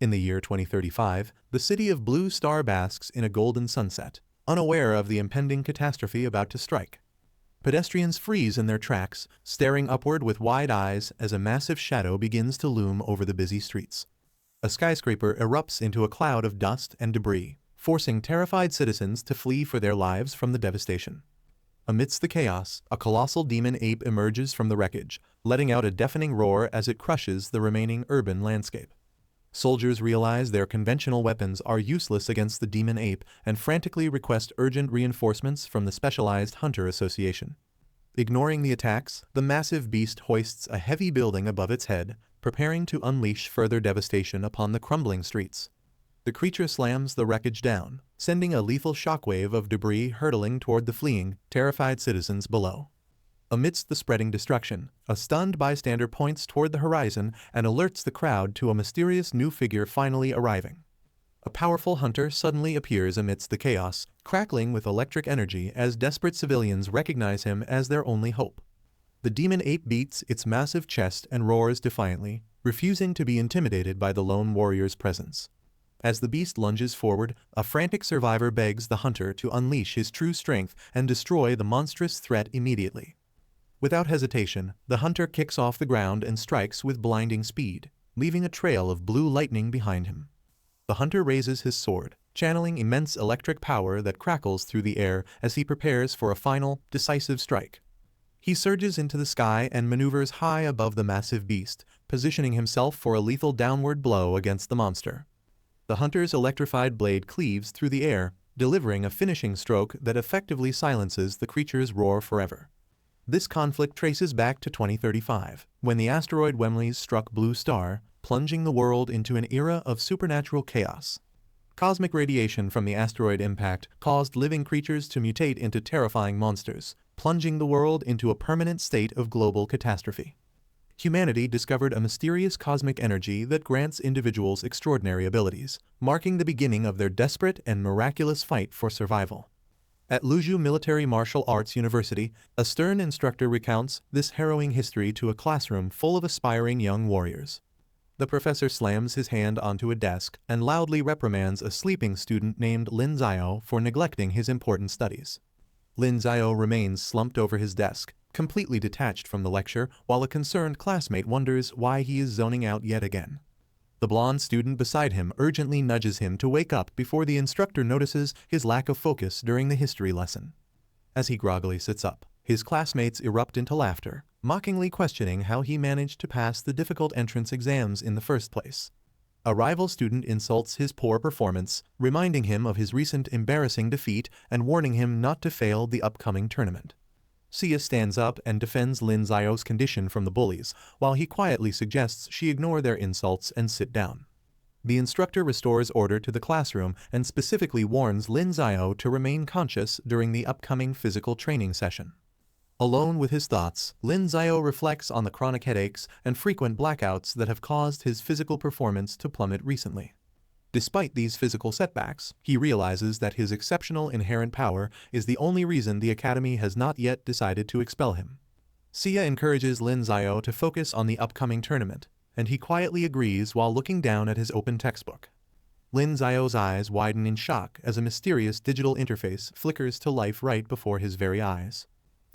In the year 2035, the city of Blue Star basks in a golden sunset, unaware of the impending catastrophe about to strike. Pedestrians freeze in their tracks, staring upward with wide eyes as a massive shadow begins to loom over the busy streets. A skyscraper erupts into a cloud of dust and debris, forcing terrified citizens to flee for their lives from the devastation. Amidst the chaos, a colossal demon ape emerges from the wreckage, letting out a deafening roar as it crushes the remaining urban landscape. Soldiers realize their conventional weapons are useless against the demon ape and frantically request urgent reinforcements from the Specialized Hunter Association. Ignoring the attacks, the massive beast hoists a heavy building above its head, preparing to unleash further devastation upon the crumbling streets. The creature slams the wreckage down, sending a lethal shockwave of debris hurtling toward the fleeing, terrified citizens below. Amidst the spreading destruction, a stunned bystander points toward the horizon and alerts the crowd to a mysterious new figure finally arriving. A powerful hunter suddenly appears amidst the chaos, crackling with electric energy as desperate civilians recognize him as their only hope. The demon ape beats its massive chest and roars defiantly, refusing to be intimidated by the lone warrior's presence. As the beast lunges forward, a frantic survivor begs the hunter to unleash his true strength and destroy the monstrous threat immediately. Without hesitation, the hunter kicks off the ground and strikes with blinding speed, leaving a trail of blue lightning behind him. The hunter raises his sword, channeling immense electric power that crackles through the air as he prepares for a final, decisive strike. He surges into the sky and maneuvers high above the massive beast, positioning himself for a lethal downward blow against the monster. The hunter's electrified blade cleaves through the air, delivering a finishing stroke that effectively silences the creature's roar forever. This conflict traces back to 2035, when the asteroid Humiliates struck Blue Star, plunging the world into an era of supernatural chaos. Cosmic radiation from the asteroid impact caused living creatures to mutate into terrifying monsters, plunging the world into a permanent state of global catastrophe. Humanity discovered a mysterious cosmic energy that grants individuals extraordinary abilities, marking the beginning of their desperate and miraculous fight for survival. At Luzhu Military Martial Arts University, a stern instructor recounts this harrowing history to a classroom full of aspiring young warriors. The professor slams his hand onto a desk and loudly reprimands a sleeping student named Lin Zio for neglecting his important studies. Lin Zio remains slumped over his desk, completely detached from the lecture, while a concerned classmate wonders why he is zoning out yet again. The blonde student beside him urgently nudges him to wake up before the instructor notices his lack of focus during the history lesson. As he groggily sits up, his classmates erupt into laughter, mockingly questioning how he managed to pass the difficult entrance exams in the first place. A rival student insults his poor performance, reminding him of his recent embarrassing defeat and warning him not to fail the upcoming tournament. Sia stands up and defends Lin Zio's condition from the bullies, while he quietly suggests she ignore their insults and sit down. The instructor restores order to the classroom and specifically warns Lin Zio to remain conscious during the upcoming physical training session. Alone with his thoughts, Lin Zio reflects on the chronic headaches and frequent blackouts that have caused his physical performance to plummet recently. Despite these physical setbacks, he realizes that his exceptional inherent power is the only reason the academy has not yet decided to expel him. Sia encourages Lin Zio to focus on the upcoming tournament, and he quietly agrees while looking down at his open textbook. Lin Zio's eyes widen in shock as a mysterious digital interface flickers to life right before his very eyes.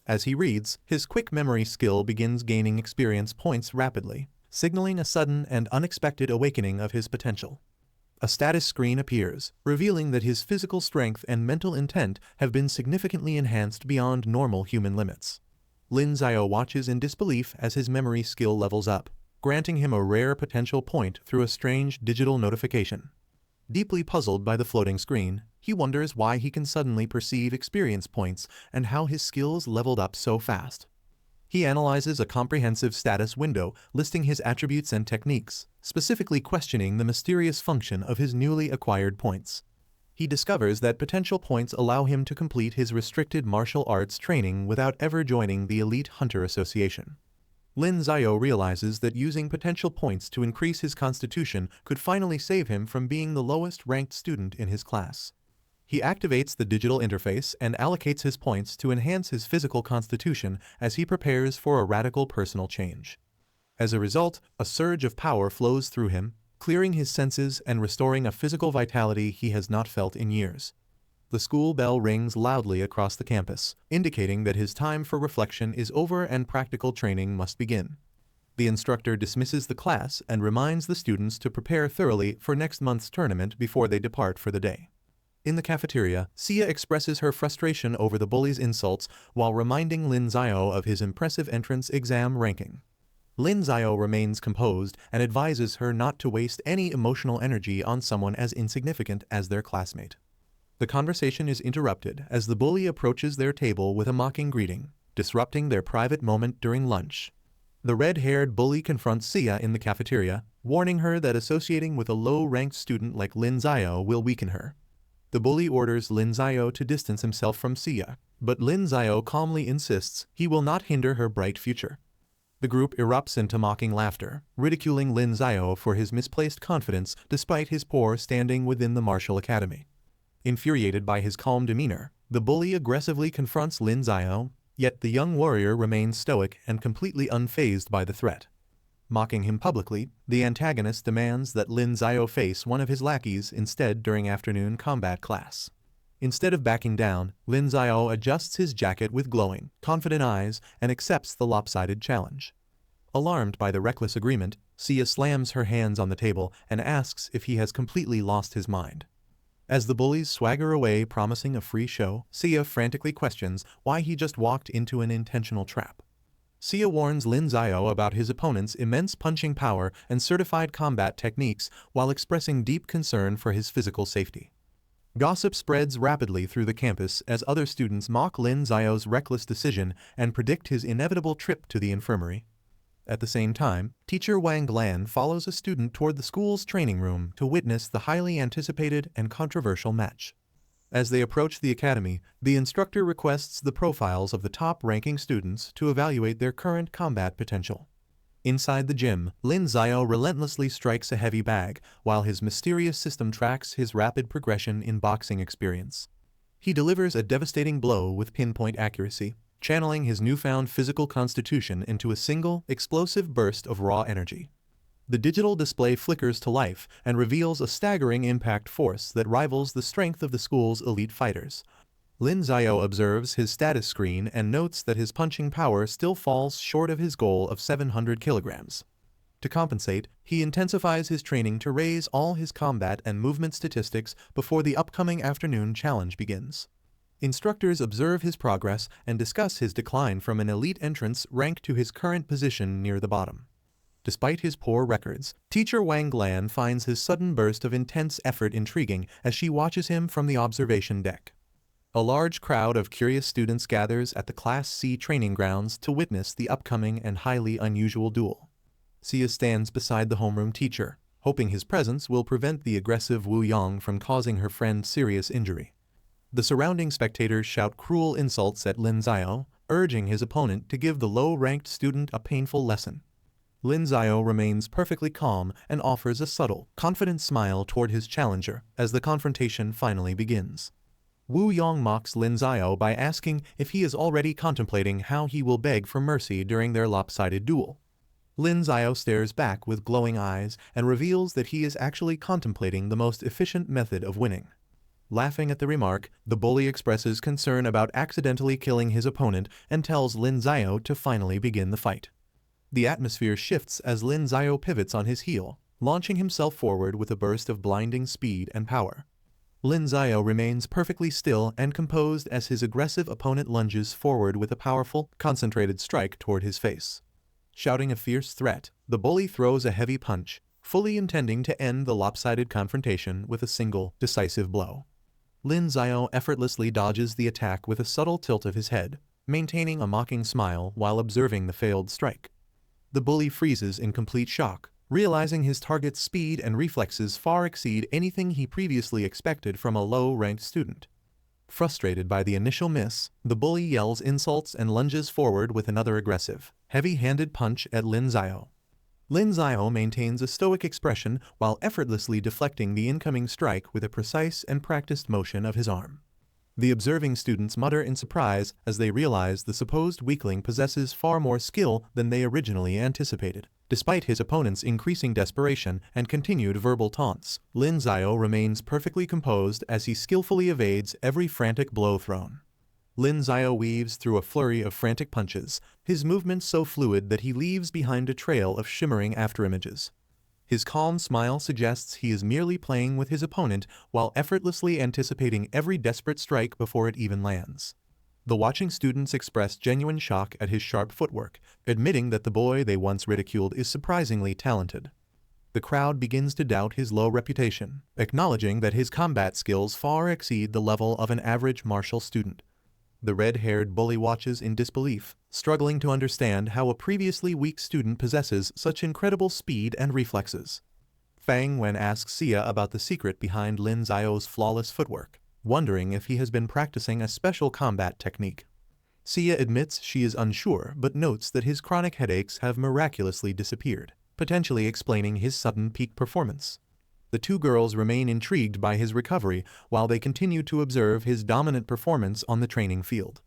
As he reads, his quick memory skill begins gaining experience points rapidly, signaling a sudden and unexpected awakening of his potential. A status screen appears, revealing that his physical strength and mental intent have been significantly enhanced beyond normal human limits. Lin Zio watches in disbelief as his memory skill levels up, granting him a rare potential point through a strange digital notification. Deeply puzzled by the floating screen, he wonders why he can suddenly perceive experience points and how his skills leveled up so fast. He analyzes a comprehensive status window listing his attributes and techniques, specifically questioning the mysterious function of his newly acquired points. He discovers that potential points allow him to complete his restricted martial arts training without ever joining the Elite Hunter Association. Lin Zio realizes that using potential points to increase his constitution could finally save him from being the lowest-ranked student in his class. He activates the digital interface and allocates his points to enhance his physical constitution as he prepares for a radical personal change. As a result, a surge of power flows through him, clearing his senses and restoring a physical vitality he has not felt in years. The school bell rings loudly across the campus, indicating that his time for reflection is over and practical training must begin. The instructor dismisses the class and reminds the students to prepare thoroughly for next month's tournament before they depart for the day. In the cafeteria, Sia expresses her frustration over the bully's insults while reminding Lin Zio of his impressive entrance exam ranking. Lin Zio remains composed and advises her not to waste any emotional energy on someone as insignificant as their classmate. The conversation is interrupted as the bully approaches their table with a mocking greeting, disrupting their private moment during lunch. The red-haired bully confronts Sia in the cafeteria, warning her that associating with a low-ranked student like Lin Zio will weaken her. The bully orders Lin Zio to distance himself from Sia, but Lin Zio calmly insists he will not hinder her bright future. The group erupts into mocking laughter, ridiculing Lin Zio for his misplaced confidence despite his poor standing within the martial academy. Infuriated by his calm demeanor, the bully aggressively confronts Lin Zio, yet the young warrior remains stoic and completely unfazed by the threat. Mocking him publicly, the antagonist demands that Lin Zio face one of his lackeys instead during afternoon combat class. Instead of backing down, Lin Zio adjusts his jacket with glowing, confident eyes and accepts the lopsided challenge. Alarmed by the reckless agreement, Sia slams her hands on the table and asks if he has completely lost his mind. As the bullies swagger away promising a free show, Sia frantically questions why he just walked into an intentional trap. Sia warns Lin Zio about his opponent's immense punching power and certified combat techniques while expressing deep concern for his physical safety. Gossip spreads rapidly through the campus as other students mock Lin Zio's reckless decision and predict his inevitable trip to the infirmary. At the same time, teacher Wang Lan follows a student toward the school's training room to witness the highly anticipated and controversial match. As they approach the academy, the instructor requests the profiles of the top-ranking students to evaluate their current combat potential. Inside the gym, Lin Zio relentlessly strikes a heavy bag, while his mysterious system tracks his rapid progression in boxing experience. He delivers a devastating blow with pinpoint accuracy, channeling his newfound physical constitution into a single, explosive burst of raw energy. The digital display flickers to life and reveals a staggering impact force that rivals the strength of the school's elite fighters. Lin Zio observes his status screen and notes that his punching power still falls short of his goal of 700 kilograms. To compensate, he intensifies his training to raise all his combat and movement statistics before the upcoming afternoon challenge begins. Instructors observe his progress and discuss his decline from an elite entrance rank to his current position near the bottom. Despite his poor records, teacher Wang Lan finds his sudden burst of intense effort intriguing as she watches him from the observation deck. A large crowd of curious students gathers at the Class C training grounds to witness the upcoming and highly unusual duel. Sia stands beside the homeroom teacher, hoping his presence will prevent the aggressive Wu Yang from causing her friend serious injury. The surrounding spectators shout cruel insults at Lin Zio, urging his opponent to give the low-ranked student a painful lesson. Lin Zio remains perfectly calm and offers a subtle, confident smile toward his challenger as the confrontation finally begins. Wu Yang mocks Lin Zio by asking if he is already contemplating how he will beg for mercy during their lopsided duel. Lin Zio stares back with glowing eyes and reveals that he is actually contemplating the most efficient method of winning. Laughing at the remark, the bully expresses concern about accidentally killing his opponent and tells Lin Zio to finally begin the fight. The atmosphere shifts as Lin Zio pivots on his heel, launching himself forward with a burst of blinding speed and power. Lin Zio remains perfectly still and composed as his aggressive opponent lunges forward with a powerful, concentrated strike toward his face. Shouting a fierce threat, the bully throws a heavy punch, fully intending to end the lopsided confrontation with a single, decisive blow. Lin Zio effortlessly dodges the attack with a subtle tilt of his head, maintaining a mocking smile while observing the failed strike. The bully freezes in complete shock, realizing his target's speed and reflexes far exceed anything he previously expected from a low-ranked student. Frustrated by the initial miss, the bully yells insults and lunges forward with another aggressive, heavy-handed punch at Lin Zio. Lin Zio maintains a stoic expression while effortlessly deflecting the incoming strike with a precise and practiced motion of his arm. The observing students mutter in surprise as they realize the supposed weakling possesses far more skill than they originally anticipated. Despite his opponent's increasing desperation and continued verbal taunts, Lin Xiao remains perfectly composed as he skillfully evades every frantic blow thrown. Lin Xiao weaves through a flurry of frantic punches, his movements so fluid that he leaves behind a trail of shimmering afterimages. His calm smile suggests he is merely playing with his opponent while effortlessly anticipating every desperate strike before it even lands. The watching students express genuine shock at his sharp footwork, admitting that the boy they once ridiculed is surprisingly talented. The crowd begins to doubt his low reputation, acknowledging that his combat skills far exceed the level of an average martial student. The red-haired bully watches in disbelief, struggling to understand how a previously weak student possesses such incredible speed and reflexes. Fang Wen asks Xia about the secret behind Lin Xiao's flawless footwork, wondering if he has been practicing a special combat technique. Xia admits she is unsure but notes that his chronic headaches have miraculously disappeared, potentially explaining his sudden peak performance. The two girls remain intrigued by his recovery while they continue to observe his dominant performance on the training field.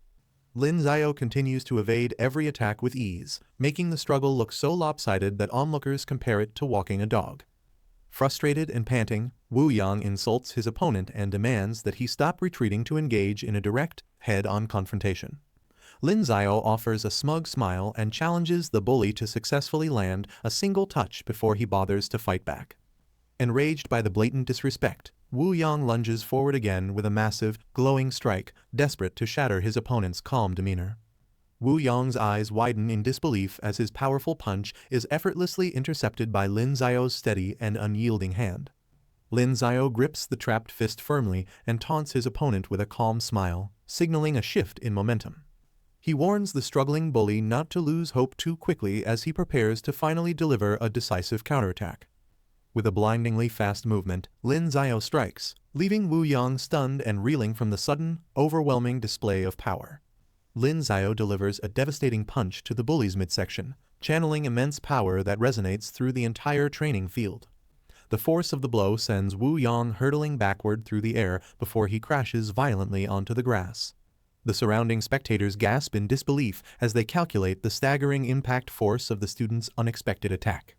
Lin Xiao continues to evade every attack with ease, making the struggle look so lopsided that onlookers compare it to walking a dog. Frustrated and panting, Wu Yang insults his opponent and demands that he stop retreating to engage in a direct, head-on confrontation. Lin Xiao offers a smug smile and challenges the bully to successfully land a single touch before he bothers to fight back. Enraged by the blatant disrespect, Wu Yang lunges forward again with a massive, glowing strike, desperate to shatter his opponent's calm demeanor. Wu Yang's eyes widen in disbelief as his powerful punch is effortlessly intercepted by Lin Xiao's steady and unyielding hand. Lin Xiao grips the trapped fist firmly and taunts his opponent with a calm smile, signaling a shift in momentum. He warns the struggling bully not to lose hope too quickly as he prepares to finally deliver a decisive counterattack. With a blindingly fast movement, Lin Xiao strikes, leaving Wu Yang stunned and reeling from the sudden, overwhelming display of power. Lin Xiao delivers a devastating punch to the bully's midsection, channeling immense power that resonates through the entire training field. The force of the blow sends Wu Yang hurtling backward through the air before he crashes violently onto the grass. The surrounding spectators gasp in disbelief as they calculate the staggering impact force of the student's unexpected attack.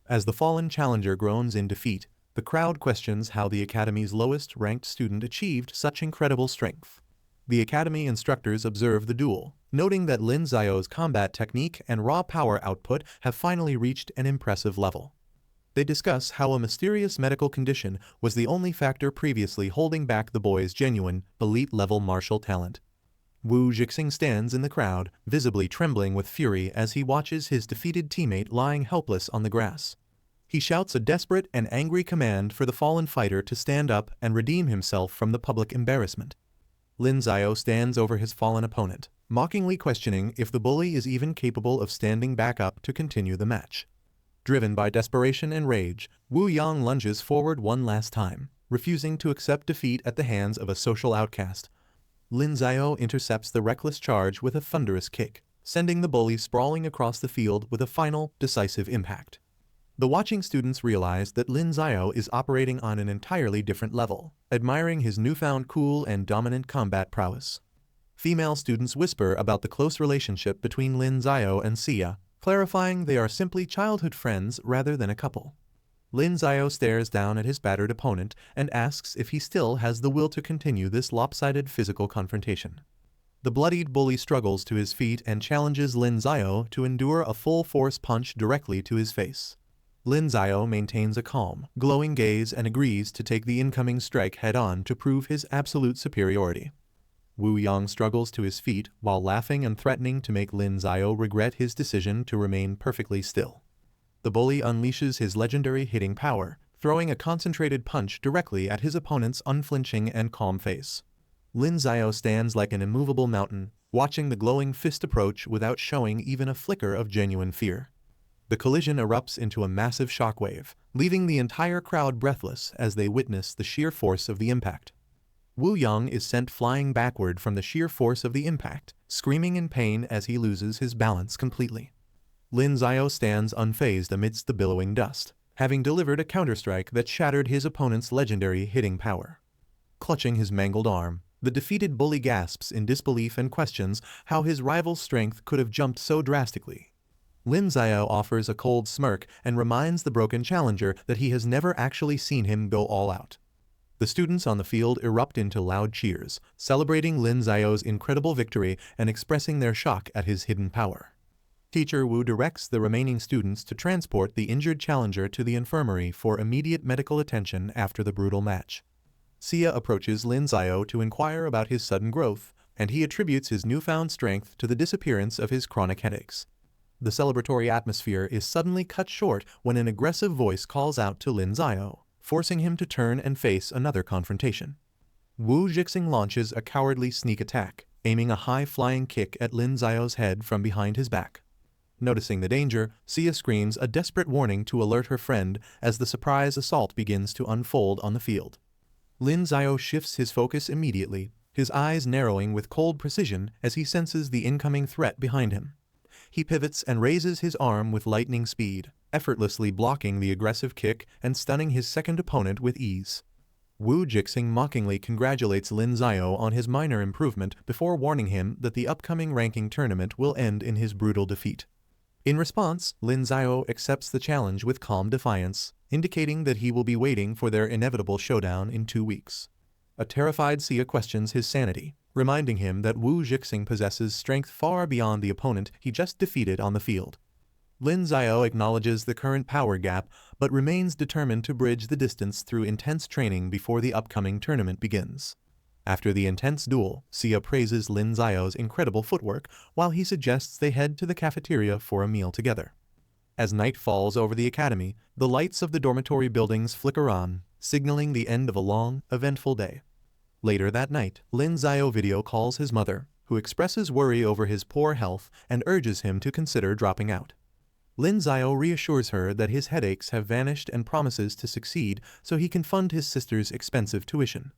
As the fallen challenger groans in defeat, the crowd questions how the Academy's lowest-ranked student achieved such incredible strength. The Academy instructors observe the duel, noting that Lin Xiao's combat technique and raw power output have finally reached an impressive level. They discuss how a mysterious medical condition was the only factor previously holding back the boy's genuine, elite-level martial talent. Wu Jixing stands in the crowd, visibly trembling with fury as he watches his defeated teammate lying helpless on the grass. He shouts a desperate and angry command for the fallen fighter to stand up and redeem himself from the public embarrassment. Lin Xiao stands over his fallen opponent, mockingly questioning if the bully is even capable of standing back up to continue the match. Driven by desperation and rage, Wu Yang lunges forward one last time, refusing to accept defeat at the hands of a social outcast. Lin Xiao intercepts the reckless charge with a thunderous kick, sending the bully sprawling across the field with a final, decisive impact. The watching students realize that Lin Xiao is operating on an entirely different level, admiring his newfound cool and dominant combat prowess. Female students whisper about the close relationship between Lin Xiao and Xia, clarifying they are simply childhood friends rather than a couple. Lin Xiao stares down at his battered opponent and asks if he still has the will to continue this lopsided physical confrontation. The bloodied bully struggles to his feet and challenges Lin Xiao to endure a full-force punch directly to his face. Lin Xiao maintains a calm, glowing gaze and agrees to take the incoming strike head-on to prove his absolute superiority. Wu Yang struggles to his feet while laughing and threatening to make Lin Xiao regret his decision to remain perfectly still. The bully unleashes his legendary hitting power, throwing a concentrated punch directly at his opponent's unflinching and calm face. Lin Xiao stands like an immovable mountain, watching the glowing fist approach without showing even a flicker of genuine fear. The collision erupts into a massive shockwave, leaving the entire crowd breathless as they witness the sheer force of the impact. Wu Yang is sent flying backward from the sheer force of the impact, screaming in pain as he loses his balance completely. Lin Xiao stands unfazed amidst the billowing dust, having delivered a counterstrike that shattered his opponent's legendary hitting power. Clutching his mangled arm, the defeated bully gasps in disbelief and questions how his rival's strength could have jumped so drastically. Lin Xiao offers a cold smirk and reminds the broken challenger that he has never actually seen him go all out. The students on the field erupt into loud cheers, celebrating Lin Xiao's incredible victory and expressing their shock at his hidden power. Teacher Wu directs the remaining students to transport the injured challenger to the infirmary for immediate medical attention after the brutal match. Xia approaches Lin Xiao to inquire about his sudden growth, and he attributes his newfound strength to the disappearance of his chronic headaches. The celebratory atmosphere is suddenly cut short when an aggressive voice calls out to Lin Xiao, forcing him to turn and face another confrontation. Wu Jixing launches a cowardly sneak attack, aiming a high-flying kick at Lin Xiao's head from behind his back. Noticing the danger, Xia screams a desperate warning to alert her friend as the surprise assault begins to unfold on the field. Lin Xiao shifts his focus immediately, his eyes narrowing with cold precision as he senses the incoming threat behind him. He pivots and raises his arm with lightning speed, effortlessly blocking the aggressive kick and stunning his second opponent with ease. Wu Jixing mockingly congratulates Lin Xiao on his minor improvement before warning him that the upcoming ranking tournament will end in his brutal defeat. In response, Lin Xiao accepts the challenge with calm defiance, indicating that he will be waiting for their inevitable showdown in 2 weeks. A terrified Xia questions his sanity, reminding him that Wu Jixing possesses strength far beyond the opponent he just defeated on the field. Lin Xiao acknowledges the current power gap, but remains determined to bridge the distance through intense training before the upcoming tournament begins. After the intense duel, Xia praises Lin Xiao's incredible footwork while he suggests they head to the cafeteria for a meal together. As night falls over the academy, the lights of the dormitory buildings flicker on, signaling the end of a long, eventful day. Later that night, Lin Xiao video calls his mother, who expresses worry over his poor health and urges him to consider dropping out. Lin Xiao reassures her that his headaches have vanished and promises to succeed so he can fund his sister's expensive tuition.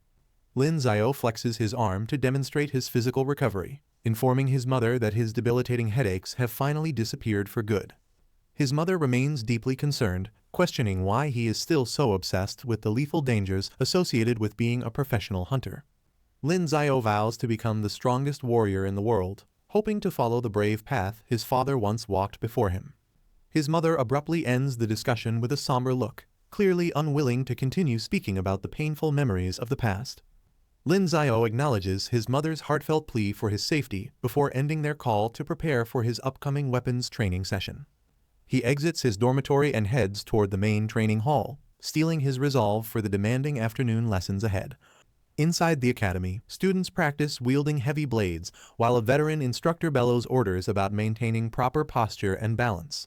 Lin Xiao flexes his arm to demonstrate his physical recovery, informing his mother that his debilitating headaches have finally disappeared for good. His mother remains deeply concerned, questioning why he is still so obsessed with the lethal dangers associated with being a professional hunter. Lin Xiao vows to become the strongest warrior in the world, hoping to follow the brave path his father once walked before him. His mother abruptly ends the discussion with a somber look, clearly unwilling to continue speaking about the painful memories of the past. Lin Xiao acknowledges his mother's heartfelt plea for his safety before ending their call to prepare for his upcoming weapons training session. He exits his dormitory and heads toward the main training hall, steeling his resolve for the demanding afternoon lessons ahead. Inside the academy, students practice wielding heavy blades, while a veteran instructor bellows orders about maintaining proper posture and balance.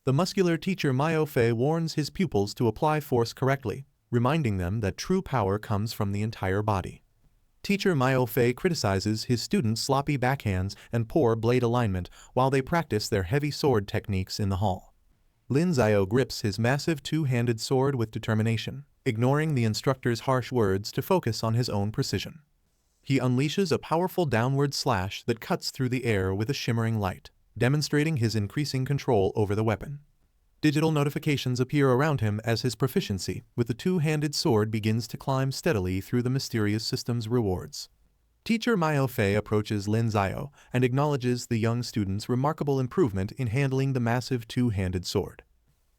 The muscular teacher Miao Fei warns his pupils to apply force correctly, reminding them that true power comes from the entire body. Teacher Miao Fei criticizes his students' sloppy backhands and poor blade alignment while they practice their heavy sword techniques in the hall. Lin Xiao grips his massive two-handed sword with determination, ignoring the instructor's harsh words to focus on his own precision. He unleashes a powerful downward slash that cuts through the air with a shimmering light, demonstrating his increasing control over the weapon. Digital notifications appear around him as his proficiency with the two-handed sword begins to climb steadily through the mysterious system's rewards. Teacher Miao Fei approaches Lin Xiao and acknowledges the young student's remarkable improvement in handling the massive two-handed sword.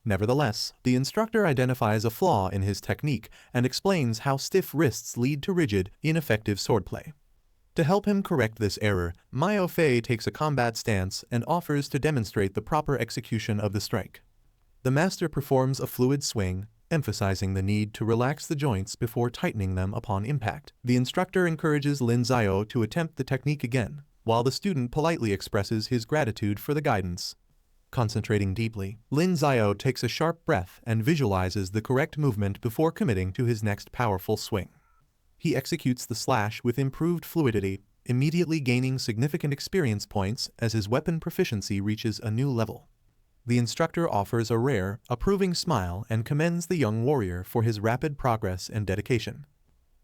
Nevertheless, the instructor identifies a flaw in his technique and explains how stiff wrists lead to rigid, ineffective swordplay. To help him correct this error, Miao Fei takes a combat stance and offers to demonstrate the proper execution of the strike. The master performs a fluid swing, emphasizing the need to relax the joints before tightening them upon impact. The instructor encourages Lin Xiao to attempt the technique again, while the student politely expresses his gratitude for the guidance. Concentrating deeply, Lin Xiao takes a sharp breath and visualizes the correct movement before committing to his next powerful swing. He executes the slash with improved fluidity, immediately gaining significant experience points as his weapon proficiency reaches a new level. The instructor offers a rare, approving smile and commends the young warrior for his rapid progress and dedication.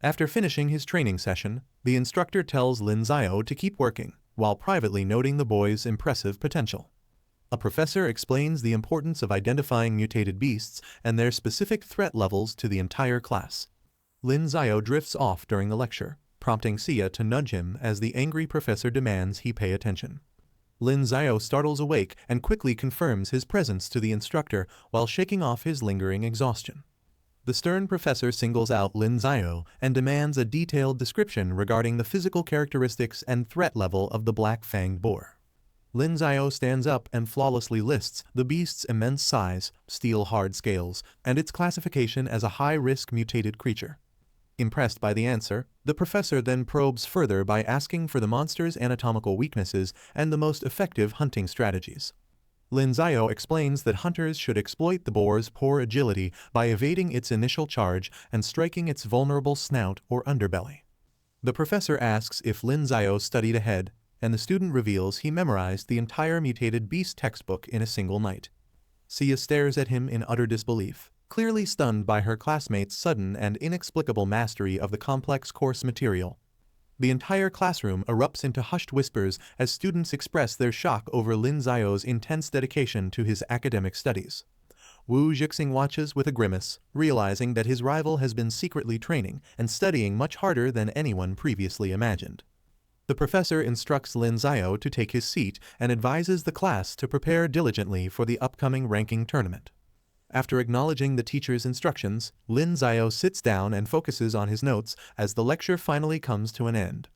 After finishing his training session, the instructor tells Lin Xiao to keep working, while privately noting the boy's impressive potential. A professor explains the importance of identifying mutated beasts and their specific threat levels to the entire class. Lin Xiao drifts off during the lecture, prompting Xia to nudge him as the angry professor demands he pay attention. Lin Xiao startles awake and quickly confirms his presence to the instructor while shaking off his lingering exhaustion. The stern professor singles out Lin Xiao and demands a detailed description regarding the physical characteristics and threat level of the black-fanged boar. Lin Xiao stands up and flawlessly lists the beast's immense size, steel-hard scales, and its classification as a high-risk mutated creature. Impressed by the answer, the professor then probes further by asking for the monster's anatomical weaknesses and the most effective hunting strategies. Lin Xiao explains that hunters should exploit the boar's poor agility by evading its initial charge and striking its vulnerable snout or underbelly. The professor asks if Lin Xiao studied ahead, and the student reveals he memorized the entire mutated beast textbook in a single night. Sia stares at him in utter disbelief, clearly stunned by her classmates' sudden and inexplicable mastery of the complex course material. The entire classroom erupts into hushed whispers as students express their shock over Lin Xiao's intense dedication to his academic studies. Wu Jixing watches with a grimace, realizing that his rival has been secretly training and studying much harder than anyone previously imagined. The professor instructs Lin Xiao to take his seat and advises the class to prepare diligently for the upcoming ranking tournament. After acknowledging the teacher's instructions, Lin Xiao sits down and focuses on his notes as the lecture finally comes to an end.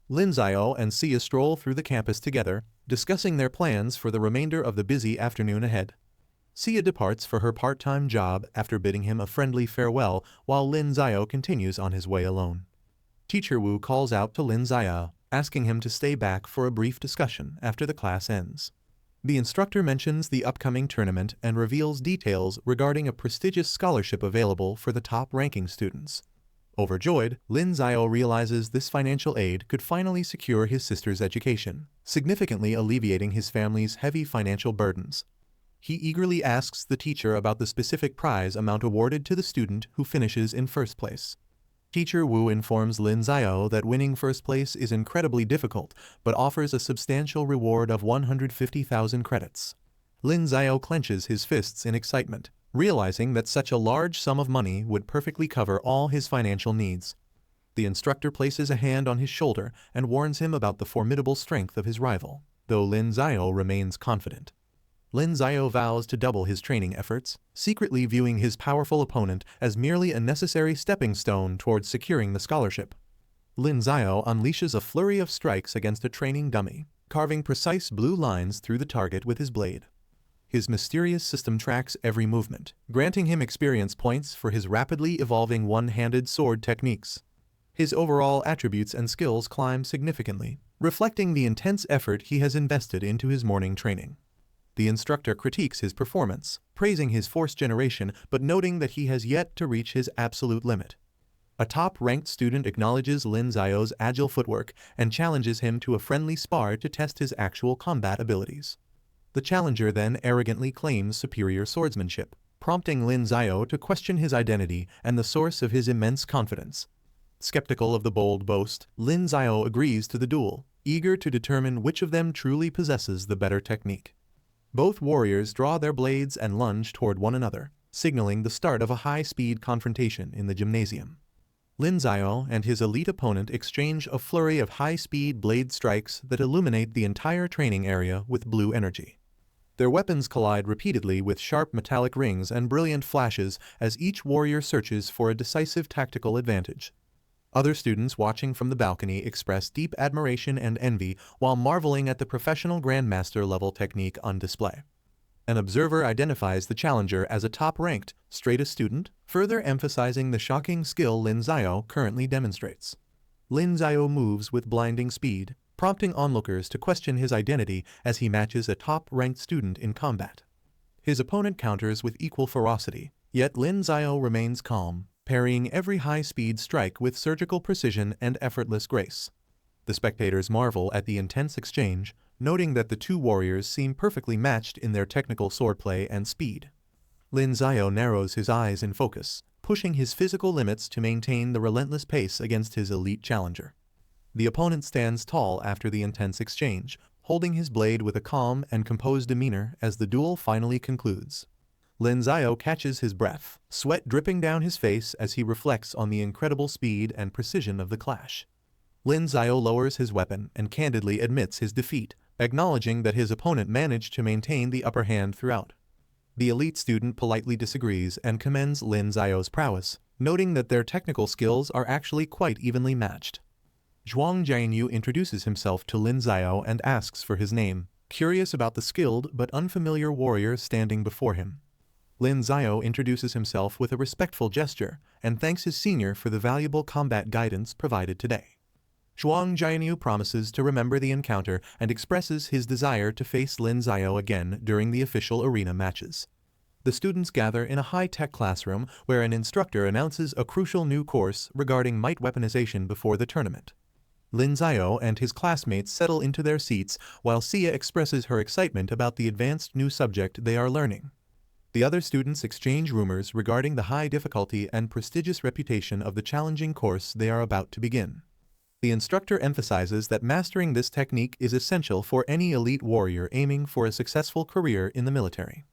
Lin Xiao and Sia stroll through the campus together, discussing their plans for the remainder of the busy afternoon ahead. Sia departs for her part-time job after bidding him a friendly farewell while Lin Xiao continues on his way alone. Teacher Wu calls out to Lin Xiao, asking him to stay back for a brief discussion after the class ends. The instructor mentions the upcoming tournament and reveals details regarding a prestigious scholarship available for the top-ranking students. Overjoyed, Lin Xiao realizes this financial aid could finally secure his sister's education, significantly alleviating his family's heavy financial burdens. He eagerly asks the teacher about the specific prize amount awarded to the student who finishes in first place. Teacher Wu informs Lin Xiao that winning first place is incredibly difficult, but offers a substantial reward of 150,000 credits. Lin Xiao clenches his fists in excitement, realizing that such a large sum of money would perfectly cover all his financial needs. The instructor places a hand on his shoulder and warns him about the formidable strength of his rival, though Lin Xiao remains confident. Lin Xiao vows to double his training efforts, secretly viewing his powerful opponent as merely a necessary stepping stone towards securing the scholarship. Lin Xiao unleashes a flurry of strikes against a training dummy, carving precise blue lines through the target with his blade. His mysterious system tracks every movement, granting him experience points for his rapidly evolving one-handed sword techniques. His overall attributes and skills climb significantly, reflecting the intense effort he has invested into his morning training. The instructor critiques his performance, praising his force generation but noting that he has yet to reach his absolute limit. A top-ranked student acknowledges Lin Xiao's agile footwork and challenges him to a friendly spar to test his actual combat abilities. The challenger then arrogantly claims superior swordsmanship, prompting Lin Xiao to question his identity and the source of his immense confidence. Skeptical of the bold boast, Lin Xiao agrees to the duel, eager to determine which of them truly possesses the better technique. Both warriors draw their blades and lunge toward one another, signaling the start of a high-speed confrontation in the gymnasium. Lin Xiao and his elite opponent exchange a flurry of high-speed blade strikes that illuminate the entire training area with blue energy. Their weapons collide repeatedly with sharp metallic rings and brilliant flashes as each warrior searches for a decisive tactical advantage. Other students watching from the balcony express deep admiration and envy while marveling at the professional grandmaster-level technique on display. An observer identifies the challenger as a top-ranked, straight-A student, further emphasizing the shocking skill Lin Xiao currently demonstrates. Lin Xiao moves with blinding speed, prompting onlookers to question his identity as he matches a top-ranked student in combat. His opponent counters with equal ferocity, yet Lin Xiao remains calm, parrying every high-speed strike with surgical precision and effortless grace. The spectators marvel at the intense exchange, noting that the two warriors seem perfectly matched in their technical swordplay and speed. Lin Xiao narrows his eyes in focus, pushing his physical limits to maintain the relentless pace against his elite challenger. The opponent stands tall after the intense exchange, holding his blade with a calm and composed demeanor as the duel finally concludes. Lin Xiao catches his breath, sweat dripping down his face as he reflects on the incredible speed and precision of the clash. Lin Xiao lowers his weapon and candidly admits his defeat, acknowledging that his opponent managed to maintain the upper hand throughout. The elite student politely disagrees and commends Lin Zio's prowess, noting that their technical skills are actually quite evenly matched. Zhuang Jianyu introduces himself to Lin Zio and asks for his name, curious about the skilled but unfamiliar warrior standing before him. Lin Zio introduces himself with a respectful gesture and thanks his senior for the valuable combat guidance provided today. Zhuang Jianyu promises to remember the encounter and expresses his desire to face Lin Zio again during the official arena matches. The students gather in a high-tech classroom where an instructor announces a crucial new course regarding might weaponization before the tournament. Lin Zio and his classmates settle into their seats while Sia expresses her excitement about the advanced new subject they are learning. The other students exchange rumors regarding the high difficulty and prestigious reputation of the challenging course they are about to begin. The instructor emphasizes that mastering this technique is essential for any elite warrior aiming for a successful career in the military.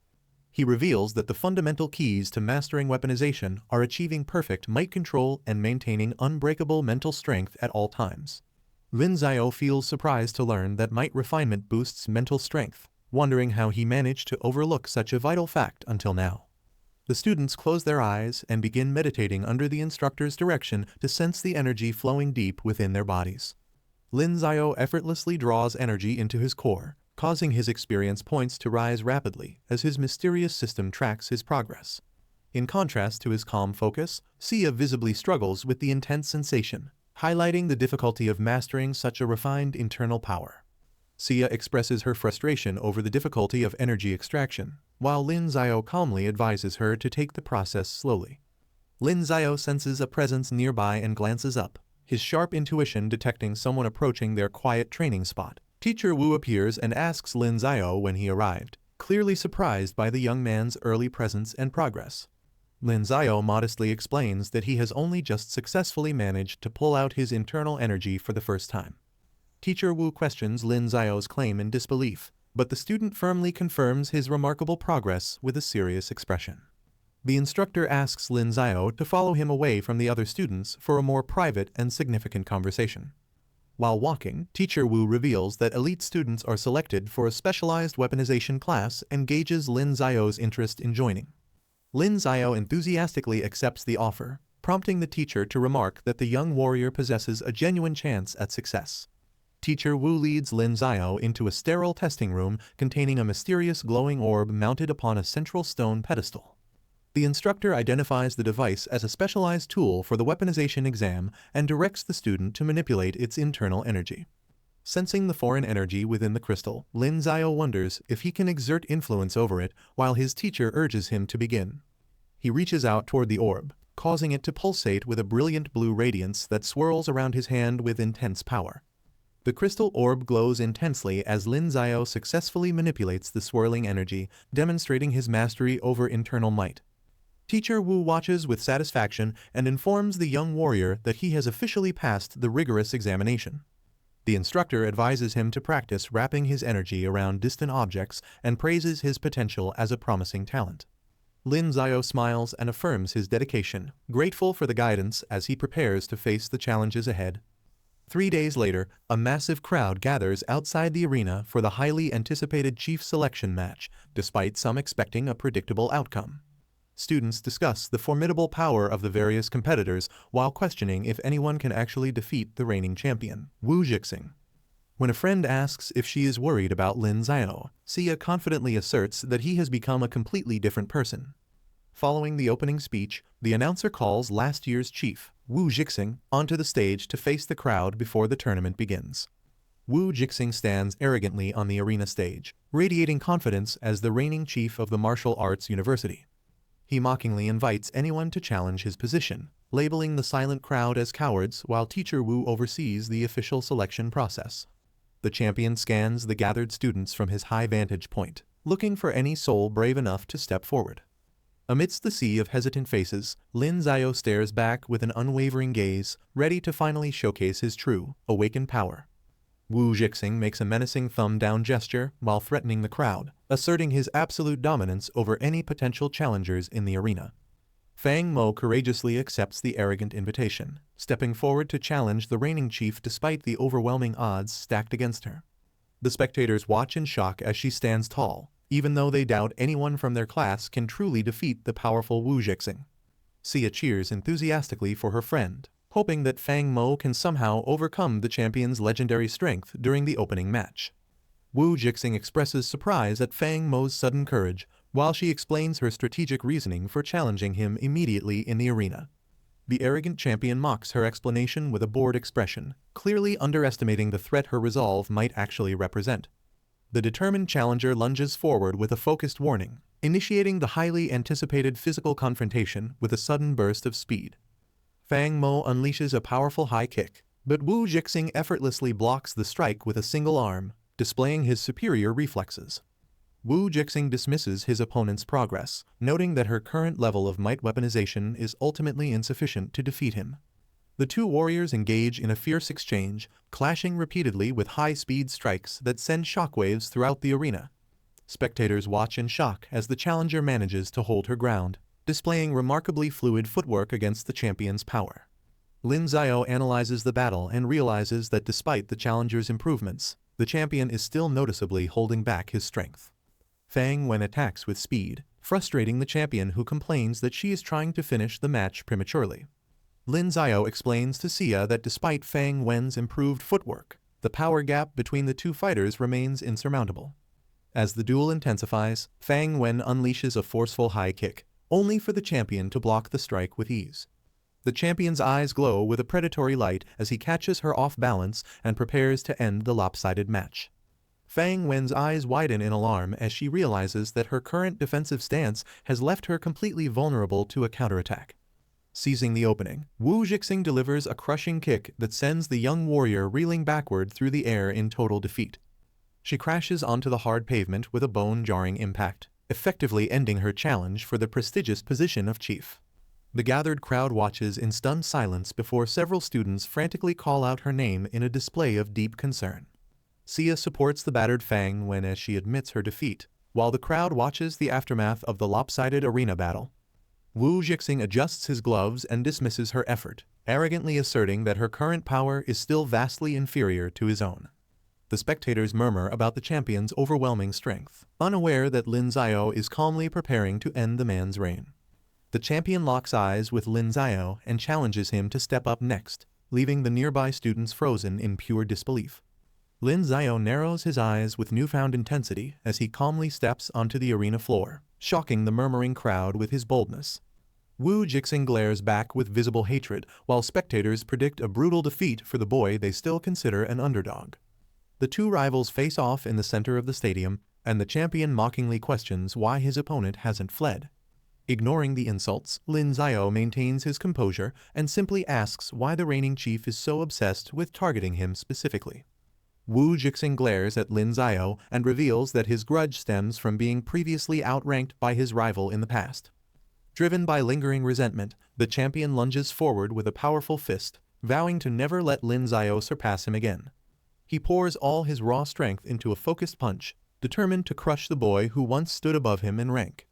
He reveals that the fundamental keys to mastering weaponization are achieving perfect might control and maintaining unbreakable mental strength at all times. Lin Zio feels surprised to learn that might refinement boosts mental strength, wondering how he managed to overlook such a vital fact until now. The students close their eyes and begin meditating under the instructor's direction to sense the energy flowing deep within their bodies. Lin Zio effortlessly draws energy into his core, causing his experience points to rise rapidly as his mysterious system tracks his progress. In contrast to his calm focus, Sia visibly struggles with the intense sensation, highlighting the difficulty of mastering such a refined internal power. Sia expresses her frustration over the difficulty of energy extraction, while Lin Zio calmly advises her to take the process slowly. Lin Zio senses a presence nearby and glances up, his sharp intuition detecting someone approaching their quiet training spot. Teacher Wu appears and asks Lin Zio when he arrived, clearly surprised by the young man's early presence and progress. Lin Zio modestly explains that he has only just successfully managed to pull out his internal energy for the first time. Teacher Wu questions Lin Zio's claim in disbelief, but the student firmly confirms his remarkable progress with a serious expression. The instructor asks Lin Zio to follow him away from the other students for a more private and significant conversation. While walking, Teacher Wu reveals that elite students are selected for a specialized weaponization class and gauges Lin Zio's interest in joining. Lin Zio enthusiastically accepts the offer, prompting the teacher to remark that the young warrior possesses a genuine chance at success. Teacher Wu leads Lin Zio into a sterile testing room containing a mysterious glowing orb mounted upon a central stone pedestal. The instructor identifies the device as a specialized tool for the weaponization exam and directs the student to manipulate its internal energy. Sensing the foreign energy within the crystal, Lin Zio wonders if he can exert influence over it while his teacher urges him to begin. He reaches out toward the orb, causing it to pulsate with a brilliant blue radiance that swirls around his hand with intense power. The crystal orb glows intensely as Lin Zio successfully manipulates the swirling energy, demonstrating his mastery over internal might. Teacher Wu watches with satisfaction and informs the young warrior that he has officially passed the rigorous examination. The instructor advises him to practice wrapping his energy around distant objects and praises his potential as a promising talent. Lin Zio smiles and affirms his dedication, grateful for the guidance as he prepares to face the challenges ahead. 3 days later, a massive crowd gathers outside the arena for the highly anticipated chief selection match, despite some expecting a predictable outcome. Students discuss the formidable power of the various competitors while questioning if anyone can actually defeat the reigning champion, Wu Jixing. When a friend asks if she is worried about Lin Zio, Sia confidently asserts that he has become a completely different person. Following the opening speech, the announcer calls last year's chief, Wu Jixing, onto the stage to face the crowd before the tournament begins. Wu Jixing stands arrogantly on the arena stage, radiating confidence as the reigning chief of the martial arts university. He mockingly invites anyone to challenge his position, labeling the silent crowd as cowards while Teacher Wu oversees the official selection process. The champion scans the gathered students from his high vantage point, looking for any soul brave enough to step forward. Amidst the sea of hesitant faces, Lin Zio stares back with an unwavering gaze, ready to finally showcase his true, awakened power. Wu Jixing makes a menacing thumb-down gesture while threatening the crowd, asserting his absolute dominance over any potential challengers in the arena. Fang Mo courageously accepts the arrogant invitation, stepping forward to challenge the reigning chief despite the overwhelming odds stacked against her. The spectators watch in shock as she stands tall, even though they doubt anyone from their class can truly defeat the powerful Wu Jixing. Sia cheers enthusiastically for her friend, hoping that Fang Mo can somehow overcome the champion's legendary strength during the opening match. Wu Jixing expresses surprise at Fang Mo's sudden courage, while she explains her strategic reasoning for challenging him immediately in the arena. The arrogant champion mocks her explanation with a bored expression, clearly underestimating the threat her resolve might actually represent. The determined challenger lunges forward with a focused warning, initiating the highly anticipated physical confrontation with a sudden burst of speed. Fang Mo unleashes a powerful high kick, but Wu Jixing effortlessly blocks the strike with a single arm, displaying his superior reflexes. Wu Jixing dismisses his opponent's progress, noting that her current level of might weaponization is ultimately insufficient to defeat him. The two warriors engage in a fierce exchange, clashing repeatedly with high-speed strikes that send shockwaves throughout the arena. Spectators watch in shock as the challenger manages to hold her ground, displaying remarkably fluid footwork against the champion's power. Lin Xiao analyzes the battle and realizes that despite the challenger's improvements, the champion is still noticeably holding back his strength. Fang Wen attacks with speed, frustrating the champion who complains that she is trying to finish the match prematurely. Lin Xiao explains to Sia that despite Fang Wen's improved footwork, the power gap between the two fighters remains insurmountable. As the duel intensifies, Fang Wen unleashes a forceful high kick, only for the champion to block the strike with ease. The champion's eyes glow with a predatory light as he catches her off balance and prepares to end the lopsided match. Fang Wen's eyes widen in alarm as she realizes that her current defensive stance has left her completely vulnerable to a counterattack. Seizing the opening, Wu Jixing delivers a crushing kick that sends the young warrior reeling backward through the air in total defeat. She crashes onto the hard pavement with a bone-jarring impact, effectively ending her challenge for the prestigious position of chief. The gathered crowd watches in stunned silence before several students frantically call out her name in a display of deep concern. Sia supports the battered Fang Wen as she admits her defeat, while the crowd watches the aftermath of the lopsided arena battle. Wu Jixing adjusts his gloves and dismisses her effort, arrogantly asserting that her current power is still vastly inferior to his own. The spectators murmur about the champion's overwhelming strength, unaware that Lin Xiao is calmly preparing to end the man's reign. The champion locks eyes with Lin Xiao and challenges him to step up next, leaving the nearby students frozen in pure disbelief. Lin Xiao narrows his eyes with newfound intensity as he calmly steps onto the arena floor, shocking the murmuring crowd with his boldness. Wu Jixing glares back with visible hatred, while spectators predict a brutal defeat for the boy they still consider an underdog. The two rivals face off in the center of the stadium, and the champion mockingly questions why his opponent hasn't fled. Ignoring the insults, Lin Xiao maintains his composure and simply asks why the reigning chief is so obsessed with targeting him specifically. Wu Jixing glares at Lin Xiao and reveals that his grudge stems from being previously outranked by his rival in the past. Driven by lingering resentment, the champion lunges forward with a powerful fist, vowing to never let Lin Xiao surpass him again. He pours all his raw strength into a focused punch, determined to crush the boy who once stood above him in rank.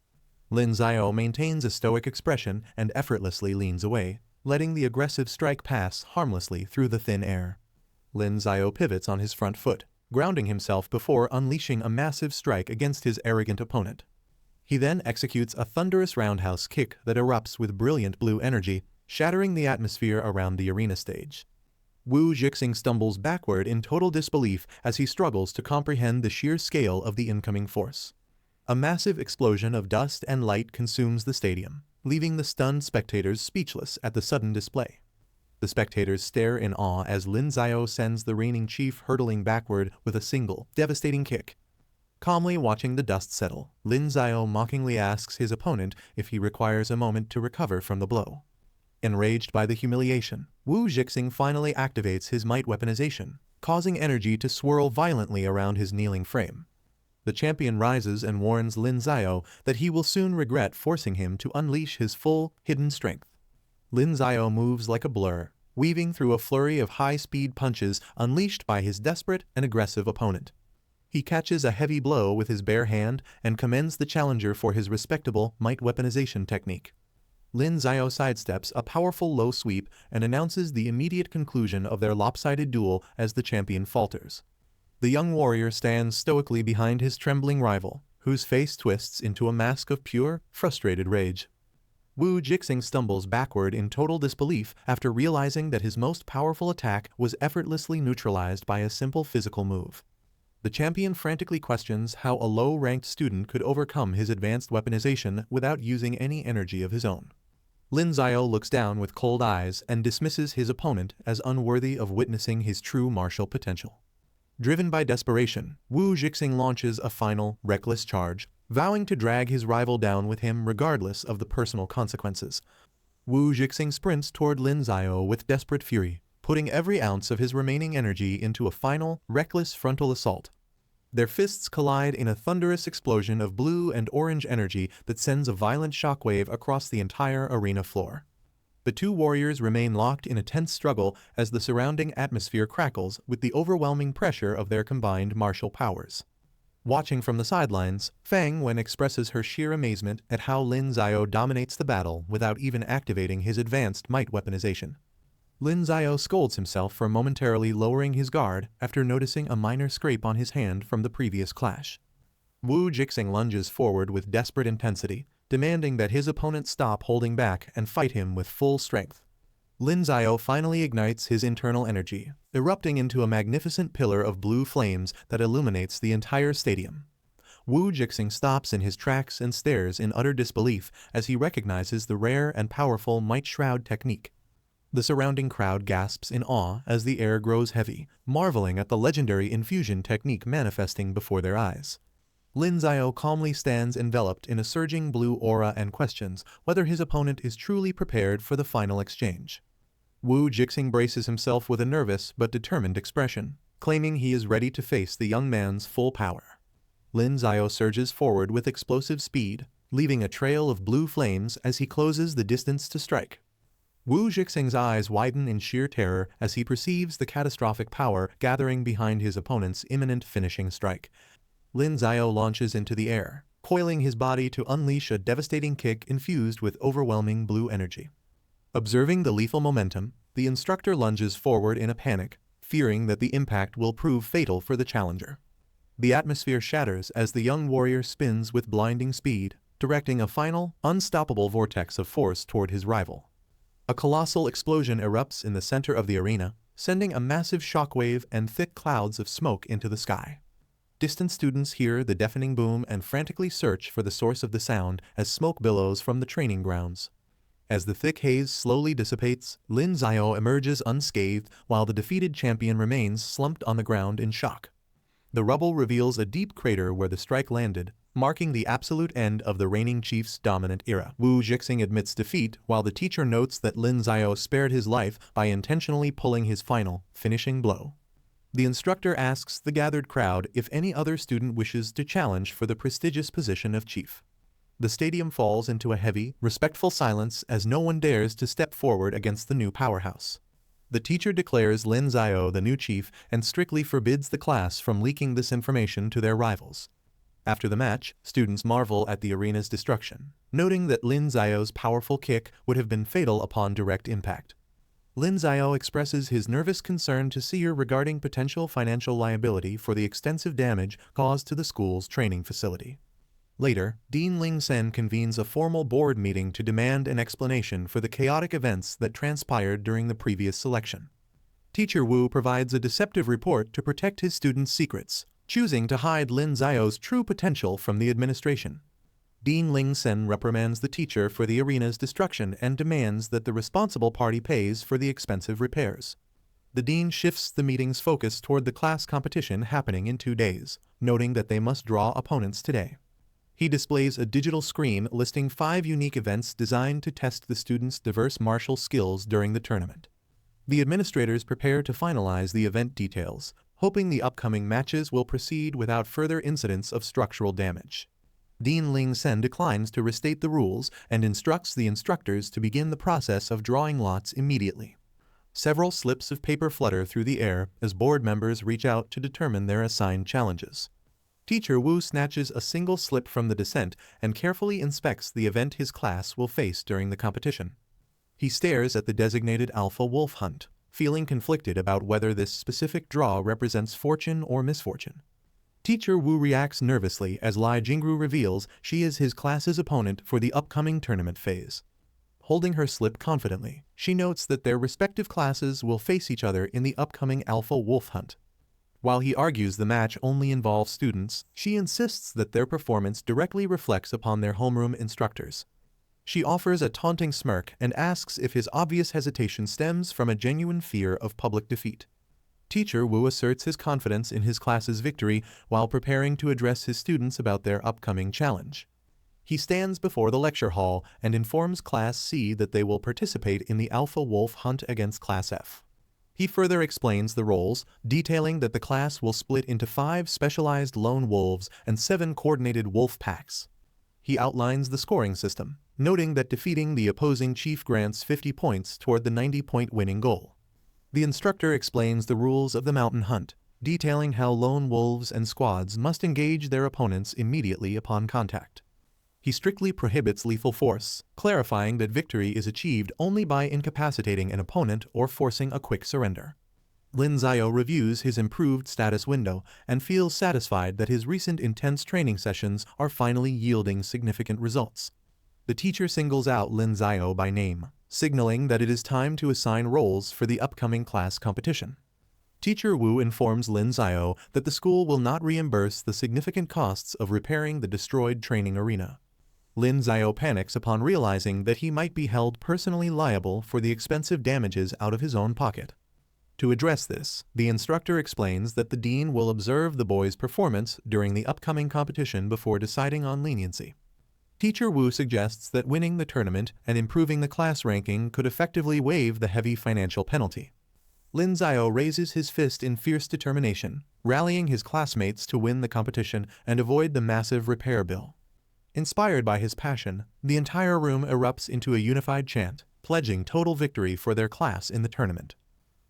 Lin Xiao maintains a stoic expression and effortlessly leans away, letting the aggressive strike pass harmlessly through the thin air. Lin Xiao pivots on his front foot, grounding himself before unleashing a massive strike against his arrogant opponent. He then executes a thunderous roundhouse kick that erupts with brilliant blue energy, shattering the atmosphere around the arena stage. Wu Jixing stumbles backward in total disbelief as he struggles to comprehend the sheer scale of the incoming force. A massive explosion of dust and light consumes the stadium, leaving the stunned spectators speechless at the sudden display. The spectators stare in awe as Lin Xiao sends the reigning chief hurtling backward with a single, devastating kick. Calmly watching the dust settle, Lin Xiao mockingly asks his opponent if he requires a moment to recover from the blow. Enraged by the humiliation, Wu Jixing finally activates his might weaponization, causing energy to swirl violently around his kneeling frame. The champion rises and warns Lin Xiao that he will soon regret forcing him to unleash his full, hidden strength. Lin Xiao moves like a blur, weaving through a flurry of high-speed punches unleashed by his desperate and aggressive opponent. He catches a heavy blow with his bare hand and commends the challenger for his respectable might weaponization technique. Lin Xiao sidesteps a powerful low sweep and announces the immediate conclusion of their lopsided duel as the champion falters. The young warrior stands stoically behind his trembling rival, whose face twists into a mask of pure, frustrated rage. Wu Jixing stumbles backward in total disbelief after realizing that his most powerful attack was effortlessly neutralized by a simple physical move. The champion frantically questions how a low-ranked student could overcome his advanced weaponization without using any energy of his own. Lin Xiao looks down with cold eyes and dismisses his opponent as unworthy of witnessing his true martial potential. Driven by desperation, Wu Jixing launches a final, reckless charge, vowing to drag his rival down with him regardless of the personal consequences. Wu Jixing sprints toward Lin Xiao with desperate fury, putting every ounce of his remaining energy into a final, reckless frontal assault. Their fists collide in a thunderous explosion of blue and orange energy that sends a violent shockwave across the entire arena floor. The two warriors remain locked in a tense struggle as the surrounding atmosphere crackles with the overwhelming pressure of their combined martial powers. Watching from the sidelines, Fang Wen expresses her sheer amazement at how Lin Xiao dominates the battle without even activating his advanced might weaponization. Lin Xiao scolds himself for momentarily lowering his guard after noticing a minor scrape on his hand from the previous clash. Wu Jixing lunges forward with desperate intensity, demanding that his opponent stop holding back and fight him with full strength. Lin Xiao finally ignites his internal energy, erupting into a magnificent pillar of blue flames that illuminates the entire stadium. Wu Jixing stops in his tracks and stares in utter disbelief as he recognizes the rare and powerful Might Shroud technique. The surrounding crowd gasps in awe as the air grows heavy, marveling at the legendary infusion technique manifesting before their eyes. Lin Xiao calmly stands enveloped in a surging blue aura and questions whether his opponent is truly prepared for the final exchange. Wu Jixing braces himself with a nervous but determined expression, claiming he is ready to face the young man's full power. Lin Xiao surges forward with explosive speed, leaving a trail of blue flames as he closes the distance to strike. Wu Jixing's eyes widen in sheer terror as he perceives the catastrophic power gathering behind his opponent's imminent finishing strike. Lin Xiao launches into the air, coiling his body to unleash a devastating kick infused with overwhelming blue energy. Observing the lethal momentum, the instructor lunges forward in a panic, fearing that the impact will prove fatal for the challenger. The atmosphere shatters as the young warrior spins with blinding speed, directing a final, unstoppable vortex of force toward his rival. A colossal explosion erupts in the center of the arena, sending a massive shockwave and thick clouds of smoke into the sky. Distant students hear the deafening boom and frantically search for the source of the sound as smoke billows from the training grounds. As the thick haze slowly dissipates, Lin Xiao emerges unscathed while the defeated champion remains slumped on the ground in shock. The rubble reveals a deep crater where the strike landed, marking the absolute end of the reigning chief's dominant era. Wu Jixing admits defeat while the teacher notes that Lin Xiao spared his life by intentionally pulling his final, finishing blow. The instructor asks the gathered crowd if any other student wishes to challenge for the prestigious position of chief. The stadium falls into a heavy, respectful silence as no one dares to step forward against the new powerhouse. The teacher declares Lin Xiao the new chief and strictly forbids the class from leaking this information to their rivals. After the match, students marvel at the arena's destruction, noting that Lin Xiao's powerful kick would have been fatal upon direct impact. Lin Xiao expresses his nervous concern to Seer regarding potential financial liability for the extensive damage caused to the school's training facility. Later, Dean Ling Sen convenes a formal board meeting to demand an explanation for the chaotic events that transpired during the previous selection. Teacher Wu provides a deceptive report to protect his students' secrets, choosing to hide Lin Xiao's true potential from the administration. Dean Ling Sen reprimands the teacher for the arena's destruction and demands that the responsible party pays for the expensive repairs. The dean shifts the meeting's focus toward the class competition happening in 2 days, noting that they must draw opponents today. He displays a digital screen listing 5 unique events designed to test the students' diverse martial skills during the tournament. The administrators prepare to finalize the event details, hoping the upcoming matches will proceed without further incidents of structural damage. Dean Ling Sen declines to restate the rules and instructs the instructors to begin the process of drawing lots immediately. Several slips of paper flutter through the air as board members reach out to determine their assigned challenges. Teacher Wu snatches a single slip from the descent and carefully inspects the event his class will face during the competition. He stares at the designated Alpha Wolf Hunt, feeling conflicted about whether this specific draw represents fortune or misfortune. Teacher Wu reacts nervously as Lai Jingru reveals she is his class's opponent for the upcoming tournament phase. Holding her slip confidently, she notes that their respective classes will face each other in the upcoming Alpha Wolf Hunt. While he argues the match only involves students, she insists that their performance directly reflects upon their homeroom instructors. She offers a taunting smirk and asks if his obvious hesitation stems from a genuine fear of public defeat. Teacher Wu asserts his confidence in his class's victory while preparing to address his students about their upcoming challenge. He stands before the lecture hall and informs Class C that they will participate in the Alpha Wolf Hunt against Class F. He further explains the roles, detailing that the class will split into 5 specialized lone wolves and 7 coordinated wolf packs. He outlines the scoring system, noting that defeating the opposing chief grants 50 points toward the 90-point winning goal. The instructor explains the rules of the mountain hunt, detailing how lone wolves and squads must engage their opponents immediately upon contact. He strictly prohibits lethal force, clarifying that victory is achieved only by incapacitating an opponent or forcing a quick surrender. Lin Xiao reviews his improved status window and feels satisfied that his recent intense training sessions are finally yielding significant results. The teacher singles out Lin Xiao by name, signaling that it is time to assign roles for the upcoming class competition. Teacher Wu informs Lin Xiao that the school will not reimburse the significant costs of repairing the destroyed training arena. Lin Xiao panics upon realizing that he might be held personally liable for the expensive damages out of his own pocket. To address this, the instructor explains that the dean will observe the boy's performance during the upcoming competition before deciding on leniency. Teacher Wu suggests that winning the tournament and improving the class ranking could effectively waive the heavy financial penalty. Lin Xiao raises his fist in fierce determination, rallying his classmates to win the competition and avoid the massive repair bill. Inspired by his passion, the entire room erupts into a unified chant, pledging total victory for their class in the tournament.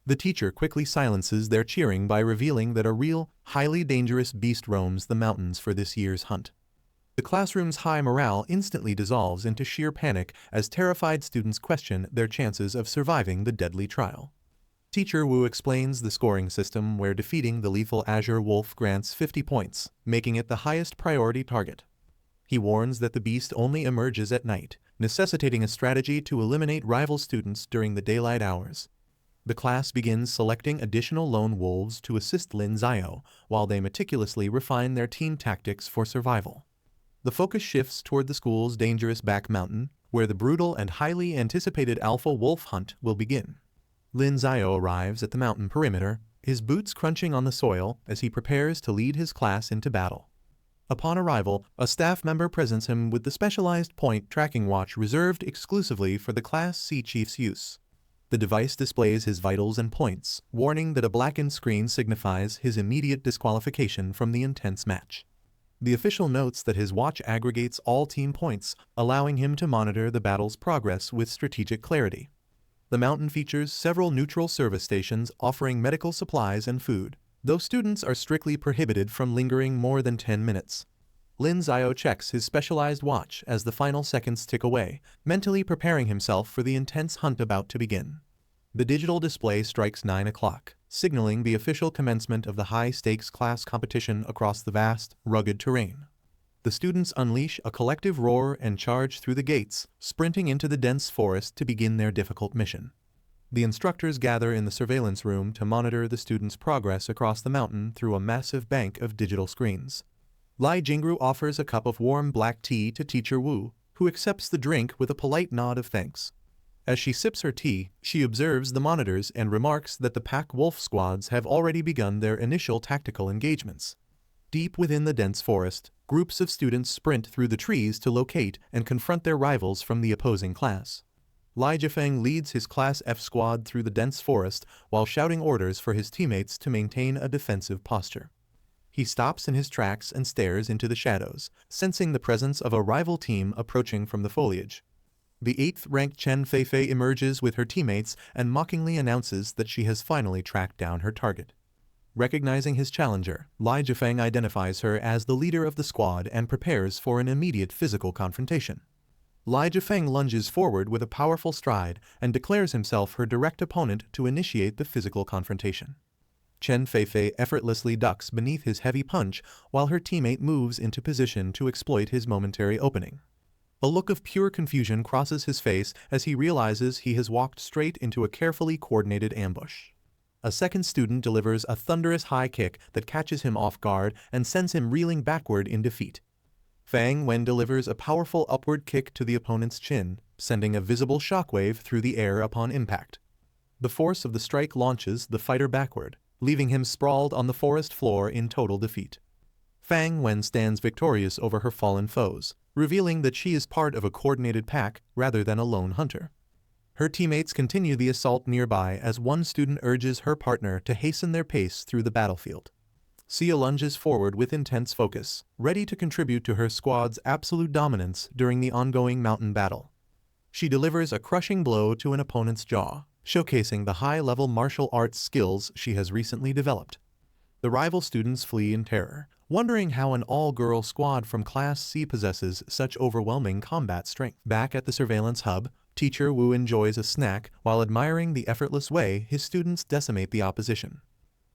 The teacher quickly silences their cheering by revealing that a real, highly dangerous beast roams the mountains for this year's hunt. The classroom's high morale instantly dissolves into sheer panic as terrified students question their chances of surviving the deadly trial. Teacher Wu explains the scoring system where defeating the lethal Azure Wolf grants 50 points, making it the highest priority target. He warns that the beast only emerges at night, necessitating a strategy to eliminate rival students during the daylight hours. The class begins selecting additional lone wolves to assist Lin Xiao, while they meticulously refine their team tactics for survival. The focus shifts toward the school's dangerous back mountain, where the brutal and highly anticipated Alpha Wolf Hunt will begin. Lin Xiao arrives at the mountain perimeter, his boots crunching on the soil as he prepares to lead his class into battle. Upon arrival, a staff member presents him with the specialized point tracking watch reserved exclusively for the Class C chief's use. The device displays his vitals and points, warning that a blackened screen signifies his immediate disqualification from the intense match. The official notes that his watch aggregates all team points, allowing him to monitor the battle's progress with strategic clarity. The mountain features several neutral service stations offering medical supplies and food, though students are strictly prohibited from lingering more than 10 minutes. Lin Xiao checks his specialized watch as the final seconds tick away, mentally preparing himself for the intense hunt about to begin. The digital display strikes 9 o'clock, signaling the official commencement of the high-stakes class competition across the vast, rugged terrain. The students unleash a collective roar and charge through the gates, sprinting into the dense forest to begin their difficult mission. The instructors gather in the surveillance room to monitor the students' progress across the mountain through a massive bank of digital screens. Lai Jingru offers a cup of warm black tea to Teacher Wu, who accepts the drink with a polite nod of thanks. As she sips her tea, she observes the monitors and remarks that the pack wolf squads have already begun their initial tactical engagements. Deep within the dense forest, groups of students sprint through the trees to locate and confront their rivals from the opposing class. Lai Jifeng leads his Class F squad through the dense forest while shouting orders for his teammates to maintain a defensive posture. He stops in his tracks and stares into the shadows, sensing the presence of a rival team approaching from the foliage. The 8th-ranked Chen Feifei emerges with her teammates and mockingly announces that she has finally tracked down her target. Recognizing his challenger, Lai Jifeng identifies her as the leader of the squad and prepares for an immediate physical confrontation. Lai Jifeng lunges forward with a powerful stride and declares himself her direct opponent to initiate the physical confrontation. Chen Feifei effortlessly ducks beneath his heavy punch while her teammate moves into position to exploit his momentary opening. A look of pure confusion crosses his face as he realizes he has walked straight into a carefully coordinated ambush. A second student delivers a thunderous high kick that catches him off guard and sends him reeling backward in defeat. Fang Wen delivers a powerful upward kick to the opponent's chin, sending a visible shockwave through the air upon impact. The force of the strike launches the fighter backward, leaving him sprawled on the forest floor in total defeat. Fang Wen stands victorious over her fallen foes, revealing that she is part of a coordinated pack rather than a lone hunter. Her teammates continue the assault nearby as one student urges her partner to hasten their pace through the battlefield. Sia lunges forward with intense focus, ready to contribute to her squad's absolute dominance during the ongoing mountain battle. She delivers a crushing blow to an opponent's jaw, showcasing the high-level martial arts skills she has recently developed. The rival students flee in terror, wondering how an all-girl squad from Class C possesses such overwhelming combat strength. Back at the surveillance hub, Teacher Wu enjoys a snack while admiring the effortless way his students decimate the opposition.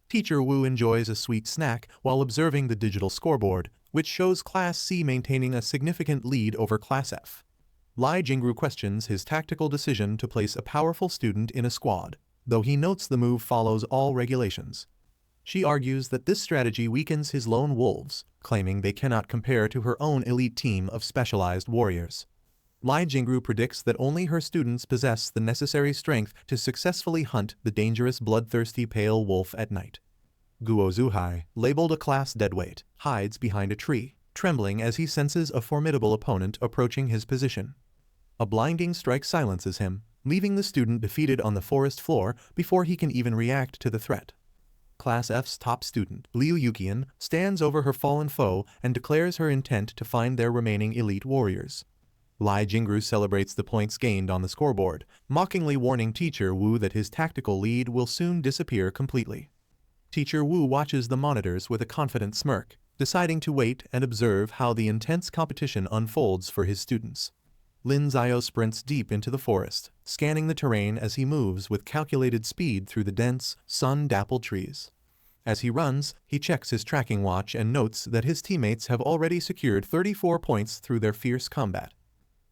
Teacher Wu enjoys a sweet snack while observing the digital scoreboard, which shows Class C maintaining a significant lead over Class F. Lai Jingru questions his tactical decision to place a powerful student in a squad, though he notes the move follows all regulations. She argues that this strategy weakens his lone wolves, claiming they cannot compare to her own elite team of specialized warriors. Lai Jingru predicts that only her students possess the necessary strength to successfully hunt the dangerous bloodthirsty pale wolf at night. Guo Zuhai, labeled a class deadweight, hides behind a tree, trembling as he senses a formidable opponent approaching his position. A blinding strike silences him, leaving the student defeated on the forest floor before he can even react to the threat. Class F's top student, Liu Yuqian, stands over her fallen foe and declares her intent to find their remaining elite warriors. Lai Jingru celebrates the points gained on the scoreboard, mockingly warning Teacher Wu that his tactical lead will soon disappear completely. Teacher Wu watches the monitors with a confident smirk, deciding to wait and observe how the intense competition unfolds for his students. Lin Zio sprints deep into the forest, scanning the terrain as he moves with calculated speed through the dense, sun-dappled trees. As he runs, he checks his tracking watch and notes that his teammates have already secured 34 points through their fierce combat.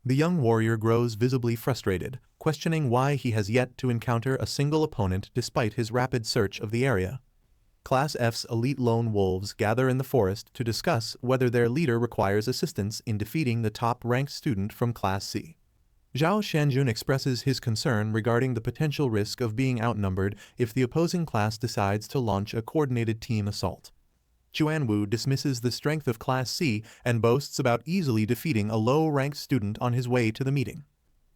The young warrior grows visibly frustrated, questioning why he has yet to encounter a single opponent despite his rapid search of the area. Class F's elite lone wolves gather in the forest to discuss whether their leader requires assistance in defeating the top-ranked student from Class C. Zhao Shanjun expresses his concern regarding the potential risk of being outnumbered if the opposing class decides to launch a coordinated team assault. Chuan Wu dismisses the strength of Class C and boasts about easily defeating a low-ranked student on his way to the meeting.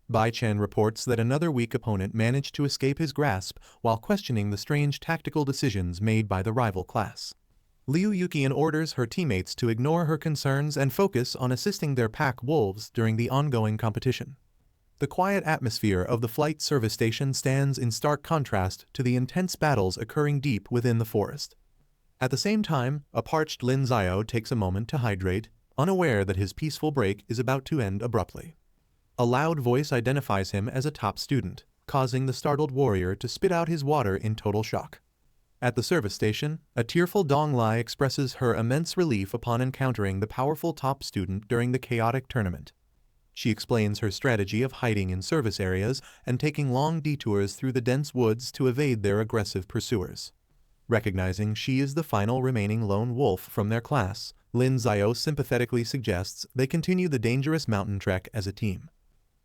Bai Chen reports that another weak opponent managed to escape his grasp while questioning the strange tactical decisions made by the rival class. Liu Yuqian orders her teammates to ignore her concerns and focus on assisting their pack wolves during the ongoing competition. The quiet atmosphere of the flight service station stands in stark contrast to the intense battles occurring deep within the forest. At the same time, a parched Lin Zio takes a moment to hydrate, unaware that his peaceful break is about to end abruptly. A loud voice identifies him as a top student, causing the startled warrior to spit out his water in total shock. At the service station, a tearful Dong Lai expresses her immense relief upon encountering the powerful top student during the chaotic tournament. She explains her strategy of hiding in service areas and taking long detours through the dense woods to evade their aggressive pursuers. Recognizing she is the final remaining lone wolf from their class, Lin Zio sympathetically suggests they continue the dangerous mountain trek as a team.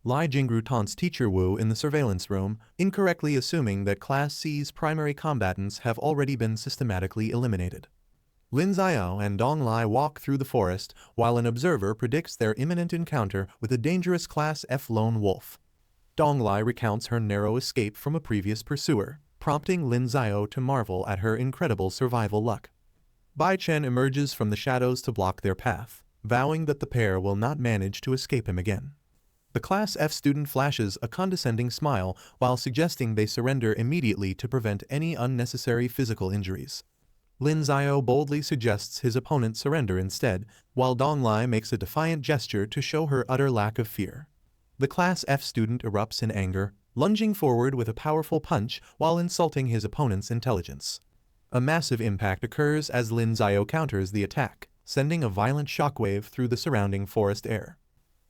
Lai Jingru taunts Teacher Wu in the surveillance room, incorrectly assuming that Class C's primary combatants have already been systematically eliminated. Lin Zio and Dong Lai walk through the forest, while an observer predicts their imminent encounter with a dangerous Class F lone wolf. Dong Lai recounts her narrow escape from a previous pursuer, prompting Lin Zio to marvel at her incredible survival luck. Bai Chen emerges from the shadows to block their path, vowing that the pair will not manage to escape him again. The Class F student flashes a condescending smile while suggesting they surrender immediately to prevent any unnecessary physical injuries. Lin Zio boldly suggests his opponent surrender instead, while Dong Lai makes a defiant gesture to show her utter lack of fear. The Class F student erupts in anger, lunging forward with a powerful punch while insulting his opponent's intelligence. A massive impact occurs as Lin Xiao counters the attack, sending a violent shockwave through the surrounding forest air.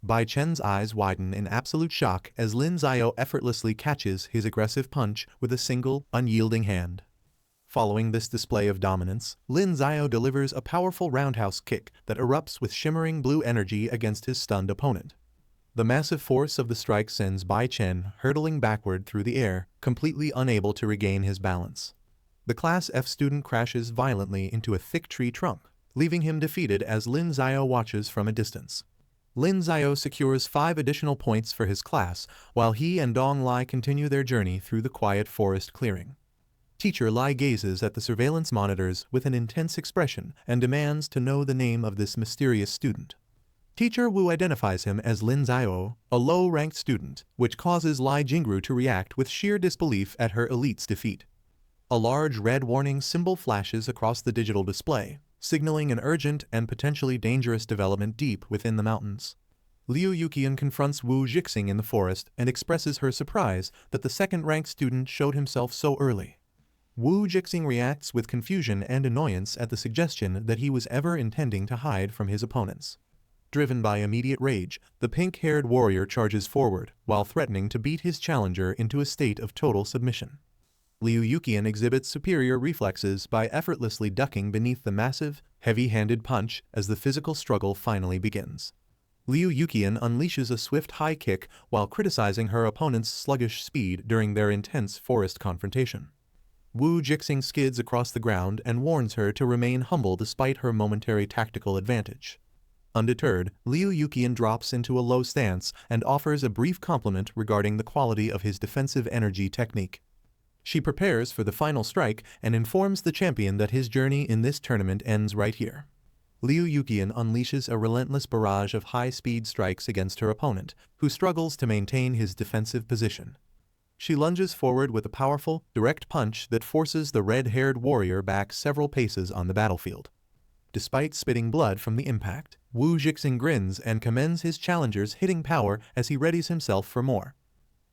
Bai Chen's eyes widen in absolute shock as Lin Xiao effortlessly catches his aggressive punch with a single, unyielding hand. Following this display of dominance, Lin Xiao delivers a powerful roundhouse kick that erupts with shimmering blue energy against his stunned opponent. The massive force of the strike sends Bai Chen hurtling backward through the air, completely unable to regain his balance. The Class F student crashes violently into a thick tree trunk, leaving him defeated as Lin Xiao watches from a distance. Lin Xiao secures 5 additional points for his class, while he and Dong Lai continue their journey through the quiet forest clearing. Teacher Lai gazes at the surveillance monitors with an intense expression and demands to know the name of this mysterious student. Teacher Wu identifies him as Lin Xiao, a low-ranked student, which causes Lai Jingru to react with sheer disbelief at her elite's defeat. A large red warning symbol flashes across the digital display, signaling an urgent and potentially dangerous development deep within the mountains. Liu Yuqian confronts Wu Jixing in the forest and expresses her surprise that the second-ranked student showed himself so early. Wu Jixing reacts with confusion and annoyance at the suggestion that he was ever intending to hide from his opponents. Driven by immediate rage, the pink-haired warrior charges forward, while threatening to beat his challenger into a state of total submission. Liu Yuqian exhibits superior reflexes by effortlessly ducking beneath the massive, heavy-handed punch as the physical struggle finally begins. Liu Yuqian unleashes a swift high kick while criticizing her opponent's sluggish speed during their intense forest confrontation. Wu Jixing skids across the ground and warns her to remain humble despite her momentary tactical advantage. Undeterred, Liu Yuqian drops into a low stance and offers a brief compliment regarding the quality of his defensive energy technique. She prepares for the final strike and informs the champion that his journey in this tournament ends right here. Liu Yuqian unleashes a relentless barrage of high-speed strikes against her opponent, who struggles to maintain his defensive position. She lunges forward with a powerful, direct punch that forces the red-haired warrior back several paces on the battlefield. Despite spitting blood from the impact, Wu Jixing grins and commends his challenger's hitting power as he readies himself for more.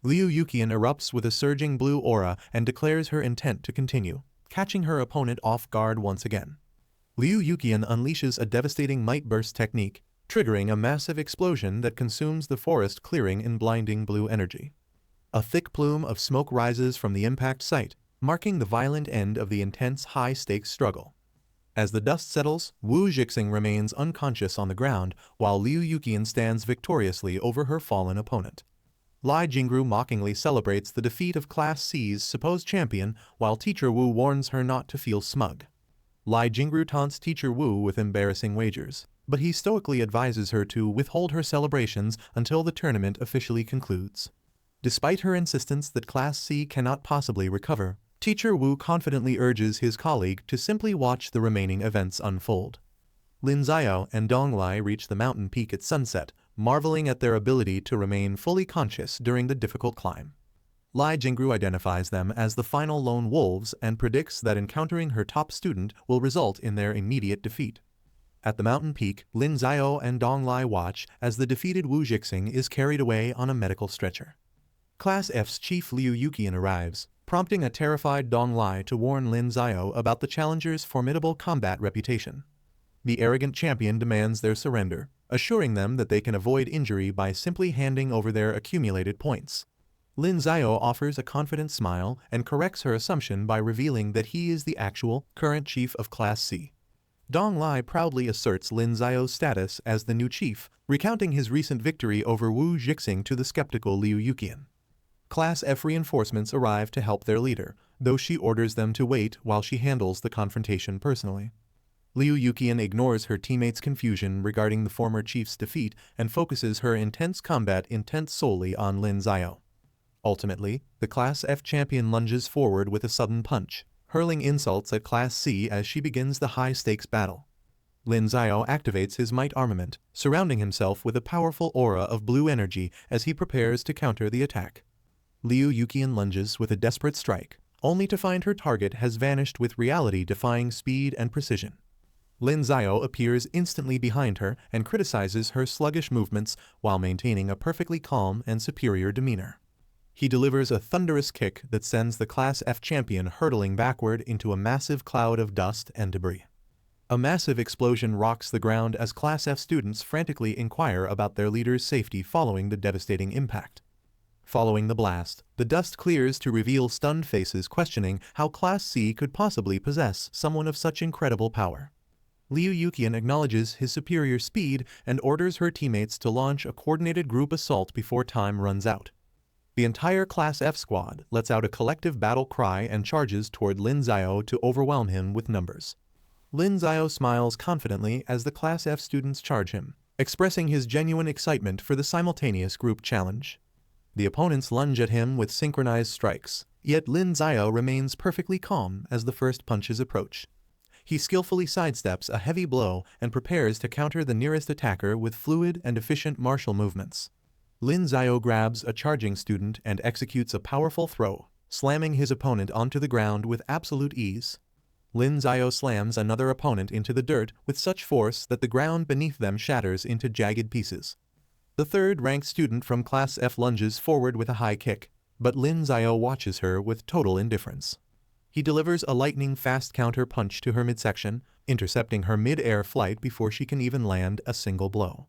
Liu Yuqian erupts with a surging blue aura and declares her intent to continue, catching her opponent off guard once again. Liu Yuqian unleashes a devastating might burst technique, triggering a massive explosion that consumes the forest clearing in blinding blue energy. A thick plume of smoke rises from the impact site, marking the violent end of the intense high-stakes struggle. As the dust settles, Wu Jixing remains unconscious on the ground, while Liu Yuqian stands victoriously over her fallen opponent. Lai Jingru mockingly celebrates the defeat of Class C's supposed champion, while Teacher Wu warns her not to feel smug. Lai Jingru taunts Teacher Wu with embarrassing wagers, but he stoically advises her to withhold her celebrations until the tournament officially concludes. Despite her insistence that Class C cannot possibly recover, Teacher Wu confidently urges his colleague to simply watch the remaining events unfold. Lin Xiao and Dong Lai reach the mountain peak at sunset, marveling at their ability to remain fully conscious during the difficult climb. Lai Jingru identifies them as the final lone wolves and predicts that encountering her top student will result in their immediate defeat. At the mountain peak, Lin Xiao and Dong Lai watch as the defeated Wu Jixing is carried away on a medical stretcher. Class F's chief Liu Yuqian arrives, prompting a terrified Dong Lai to warn Lin Xiao about the challenger's formidable combat reputation. The arrogant champion demands their surrender, assuring them that they can avoid injury by simply handing over their accumulated points. Lin Xiao offers a confident smile and corrects her assumption by revealing that he is the actual, current chief of Class C. Dong Lai proudly asserts Lin Xiao's status as the new chief, recounting his recent victory over Wu Jixing to the skeptical Liu Yuqian. Class F reinforcements arrive to help their leader, though she orders them to wait while she handles the confrontation personally. Liu Yuqian ignores her teammates' confusion regarding the former chief's defeat and focuses her intense combat intent solely on Lin Xiao. Ultimately, the Class F champion lunges forward with a sudden punch, hurling insults at Class C as she begins the high-stakes battle. Lin Xiao activates his might armament, surrounding himself with a powerful aura of blue energy as he prepares to counter the attack. Liu Yuqian lunges with a desperate strike, only to find her target has vanished with reality-defying speed and precision. Lin Xiao appears instantly behind her and criticizes her sluggish movements while maintaining a perfectly calm and superior demeanor. He delivers a thunderous kick that sends the Class F champion hurtling backward into a massive cloud of dust and debris. A massive explosion rocks the ground as Class F students frantically inquire about their leader's safety following the devastating impact. Following the blast, the dust clears to reveal stunned faces questioning how Class C could possibly possess someone of such incredible power. Liu Yuqian acknowledges his superior speed and orders her teammates to launch a coordinated group assault before time runs out. The entire Class F squad lets out a collective battle cry and charges toward Lin Xiao to overwhelm him with numbers. Lin Xiao smiles confidently as the Class F students charge him, expressing his genuine excitement for the simultaneous group challenge. The opponents lunge at him with synchronized strikes, yet Lin Xiao remains perfectly calm as the first punches approach. He skillfully sidesteps a heavy blow and prepares to counter the nearest attacker with fluid and efficient martial movements. Lin Xiao grabs a charging student and executes a powerful throw, slamming his opponent onto the ground with absolute ease. Lin Xiao slams another opponent into the dirt with such force that the ground beneath them shatters into jagged pieces. The third-ranked student from Class F lunges forward with a high kick, but Lin Xiao watches her with total indifference. He delivers a lightning-fast counter-punch to her midsection, intercepting her mid-air flight before she can even land a single blow.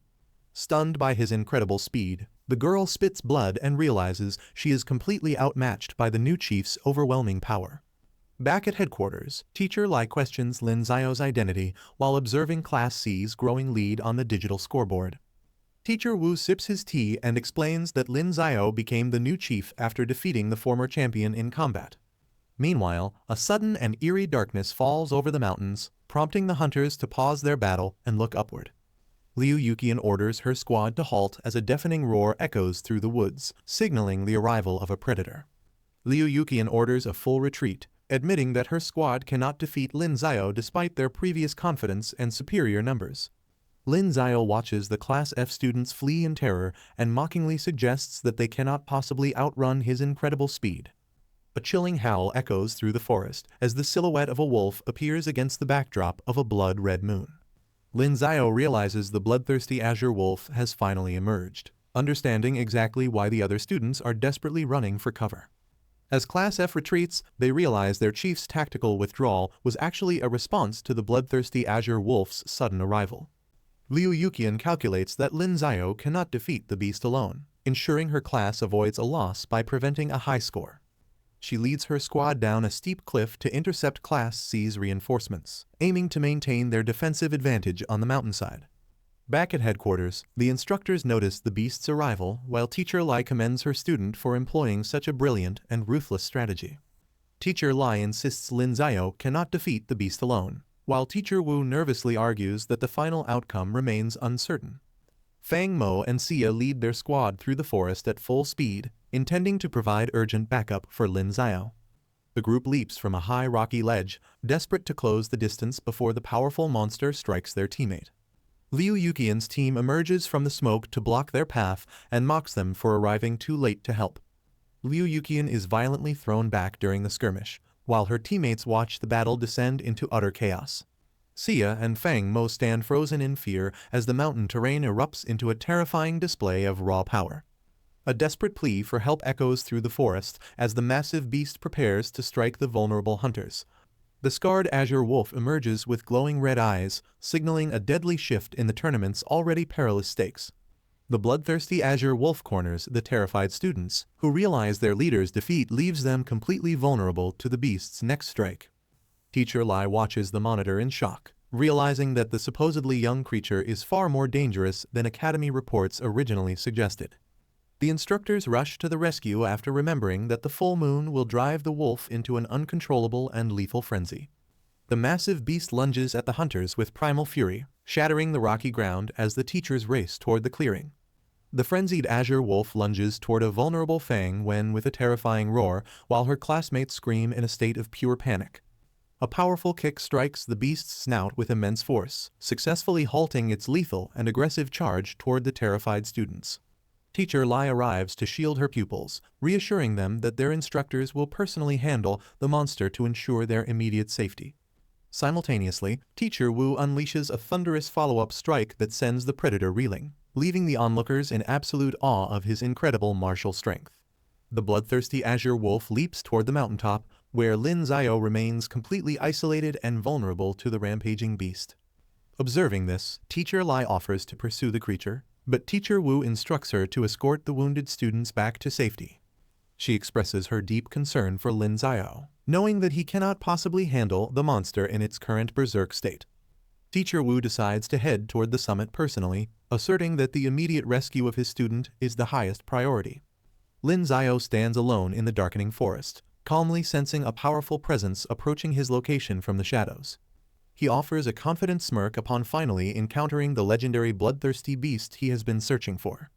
Stunned by his incredible speed, the girl spits blood and realizes she is completely outmatched by the new chief's overwhelming power. Back at headquarters, Teacher Lai questions Lin Xiao's identity while observing Class C's growing lead on the digital scoreboard. Teacher Wu sips his tea and explains that Lin Xiao became the new chief after defeating the former champion in combat. Meanwhile, a sudden and eerie darkness falls over the mountains, prompting the hunters to pause their battle and look upward. Liu Yuqian orders her squad to halt as a deafening roar echoes through the woods, signaling the arrival of a predator. Liu Yuqian orders a full retreat, admitting that her squad cannot defeat Lin Xiao despite their previous confidence and superior numbers. Lin Xiao watches the Class F students flee in terror and mockingly suggests that they cannot possibly outrun his incredible speed. A chilling howl echoes through the forest as the silhouette of a wolf appears against the backdrop of a blood-red moon. Lin Xiao realizes the bloodthirsty azure wolf has finally emerged, understanding exactly why the other students are desperately running for cover. As Class F retreats, they realize their chief's tactical withdrawal was actually a response to the bloodthirsty azure wolf's sudden arrival. Liu Yuqian calculates that Lin Xiao cannot defeat the beast alone, ensuring her class avoids a loss by preventing a high score. She leads her squad down a steep cliff to intercept Class C's reinforcements, aiming to maintain their defensive advantage on the mountainside. Back at headquarters, the instructors notice the beast's arrival while Teacher Lai commends her student for employing such a brilliant and ruthless strategy. Teacher Lai insists Lin Xiao cannot defeat the beast alone, while Teacher Wu nervously argues that the final outcome remains uncertain. Fang Mo and Xia lead their squad through the forest at full speed, intending to provide urgent backup for Lin Xiao. The group leaps from a high rocky ledge, desperate to close the distance before the powerful monster strikes their teammate. Liu Yuqian's team emerges from the smoke to block their path and mocks them for arriving too late to help. Liu Yuqian is violently thrown back during the skirmish, while her teammates watch the battle descend into utter chaos. Xia and Fang Mo stand frozen in fear as the mountain terrain erupts into a terrifying display of raw power. A desperate plea for help echoes through the forest as the massive beast prepares to strike the vulnerable hunters. The scarred azure wolf emerges with glowing red eyes, signaling a deadly shift in the tournament's already perilous stakes. The bloodthirsty azure wolf corners the terrified students, who realize their leader's defeat leaves them completely vulnerable to the beast's next strike. Teacher Lai watches the monitor in shock, realizing that the supposedly young creature is far more dangerous than Academy reports originally suggested. The instructors rush to the rescue after remembering that the full moon will drive the wolf into an uncontrollable and lethal frenzy. The massive beast lunges at the hunters with primal fury, shattering the rocky ground as the teachers race toward the clearing. The frenzied azure wolf lunges toward a vulnerable Fang Wen with a terrifying roar, while her classmates scream in a state of pure panic. A powerful kick strikes the beast's snout with immense force, successfully halting its lethal and aggressive charge toward the terrified students. Teacher Lai arrives to shield her pupils, reassuring them that their instructors will personally handle the monster to ensure their immediate safety. Simultaneously, Teacher Wu unleashes a thunderous follow-up strike that sends the predator reeling, leaving the onlookers in absolute awe of his incredible martial strength. The bloodthirsty azure wolf leaps toward the mountaintop, where Lin Xiao remains completely isolated and vulnerable to the rampaging beast. Observing this, Teacher Lai offers to pursue the creature, but Teacher Wu instructs her to escort the wounded students back to safety. She expresses her deep concern for Lin Xiao, knowing that he cannot possibly handle the monster in its current berserk state. Teacher Wu decides to head toward the summit personally, asserting that the immediate rescue of his student is the highest priority. Lin Xiao stands alone in the darkening forest, calmly sensing a powerful presence approaching his location from the shadows. He offers a confident smirk upon finally encountering the legendary bloodthirsty beast he has been searching for.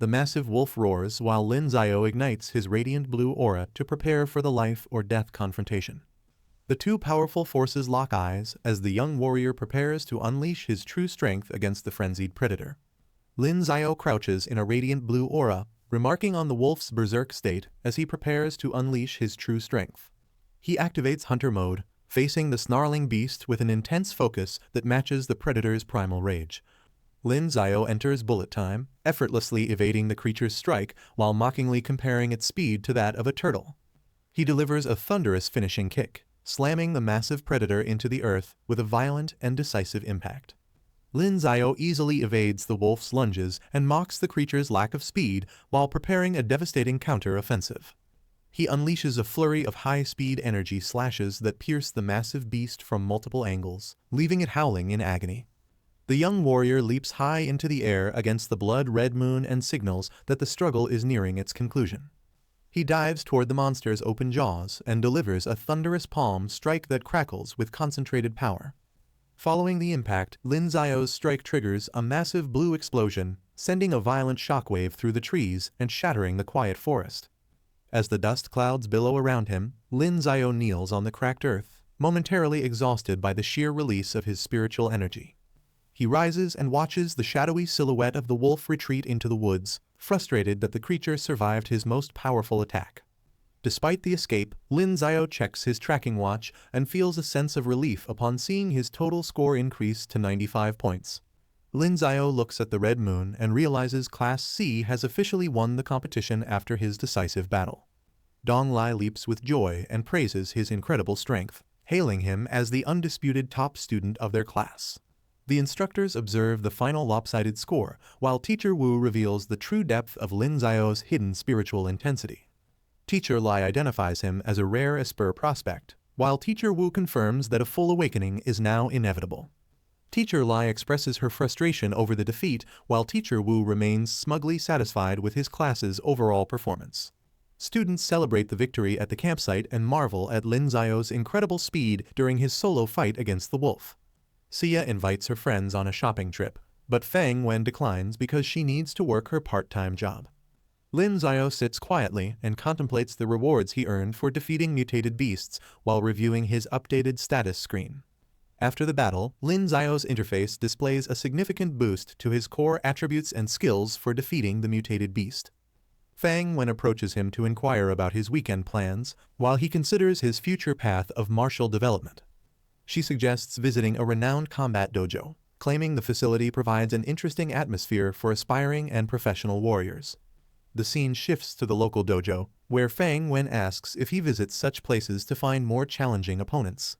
The massive wolf roars while Lin Xiao ignites his radiant blue aura to prepare for the life or death confrontation. The two powerful forces lock eyes as the young warrior prepares to unleash his true strength against the frenzied predator. Lin Xiao crouches in a radiant blue aura, remarking on the wolf's berserk state as he prepares to unleash his true strength. He activates hunter mode, facing the snarling beast with an intense focus that matches the predator's primal rage. Lin Xiao enters bullet time, effortlessly evading the creature's strike while mockingly comparing its speed to that of a turtle. He delivers a thunderous finishing kick, slamming the massive predator into the earth with a violent and decisive impact. Lin Xiao easily evades the wolf's lunges and mocks the creature's lack of speed while preparing a devastating counter-offensive. He unleashes a flurry of high-speed energy slashes that pierce the massive beast from multiple angles, leaving it howling in agony. The young warrior leaps high into the air against the blood-red moon and signals that the struggle is nearing its conclusion. He dives toward the monster's open jaws and delivers a thunderous palm strike that crackles with concentrated power. Following the impact, Lin Xiao's strike triggers a massive blue explosion, sending a violent shockwave through the trees and shattering the quiet forest. As the dust clouds billow around him, Lin Xiao kneels on the cracked earth, momentarily exhausted by the sheer release of his spiritual energy. He rises and watches the shadowy silhouette of the wolf retreat into the woods, frustrated that the creature survived his most powerful attack. Despite the escape, Lin Xiao checks his tracking watch and feels a sense of relief upon seeing his total score increase to 95 points. Lin Xiao looks at the red moon and realizes Class C has officially won the competition after his decisive battle. Dong Lai leaps with joy and praises his incredible strength, hailing him as the undisputed top student of their class. The instructors observe the final lopsided score, while Teacher Wu reveals the true depth of Lin Xiao's hidden spiritual intensity. Teacher Lai identifies him as a rare Esper prospect, while Teacher Wu confirms that a full awakening is now inevitable. Teacher Lai expresses her frustration over the defeat, while Teacher Wu remains smugly satisfied with his class's overall performance. Students celebrate the victory at the campsite and marvel at Lin Xiao's incredible speed during his solo fight against the wolf. Sia invites her friends on a shopping trip, but Fang Wen declines because she needs to work her part-time job. Lin Xiao sits quietly and contemplates the rewards he earned for defeating mutated beasts while reviewing his updated status screen. After the battle, Lin Xiao's interface displays a significant boost to his core attributes and skills for defeating the mutated beast. Fang Wen approaches him to inquire about his weekend plans, while he considers his future path of martial development. She suggests visiting a renowned combat dojo, claiming the facility provides an interesting atmosphere for aspiring and professional warriors. The scene shifts to the local dojo, where Fang Wen asks if he visits such places to find more challenging opponents.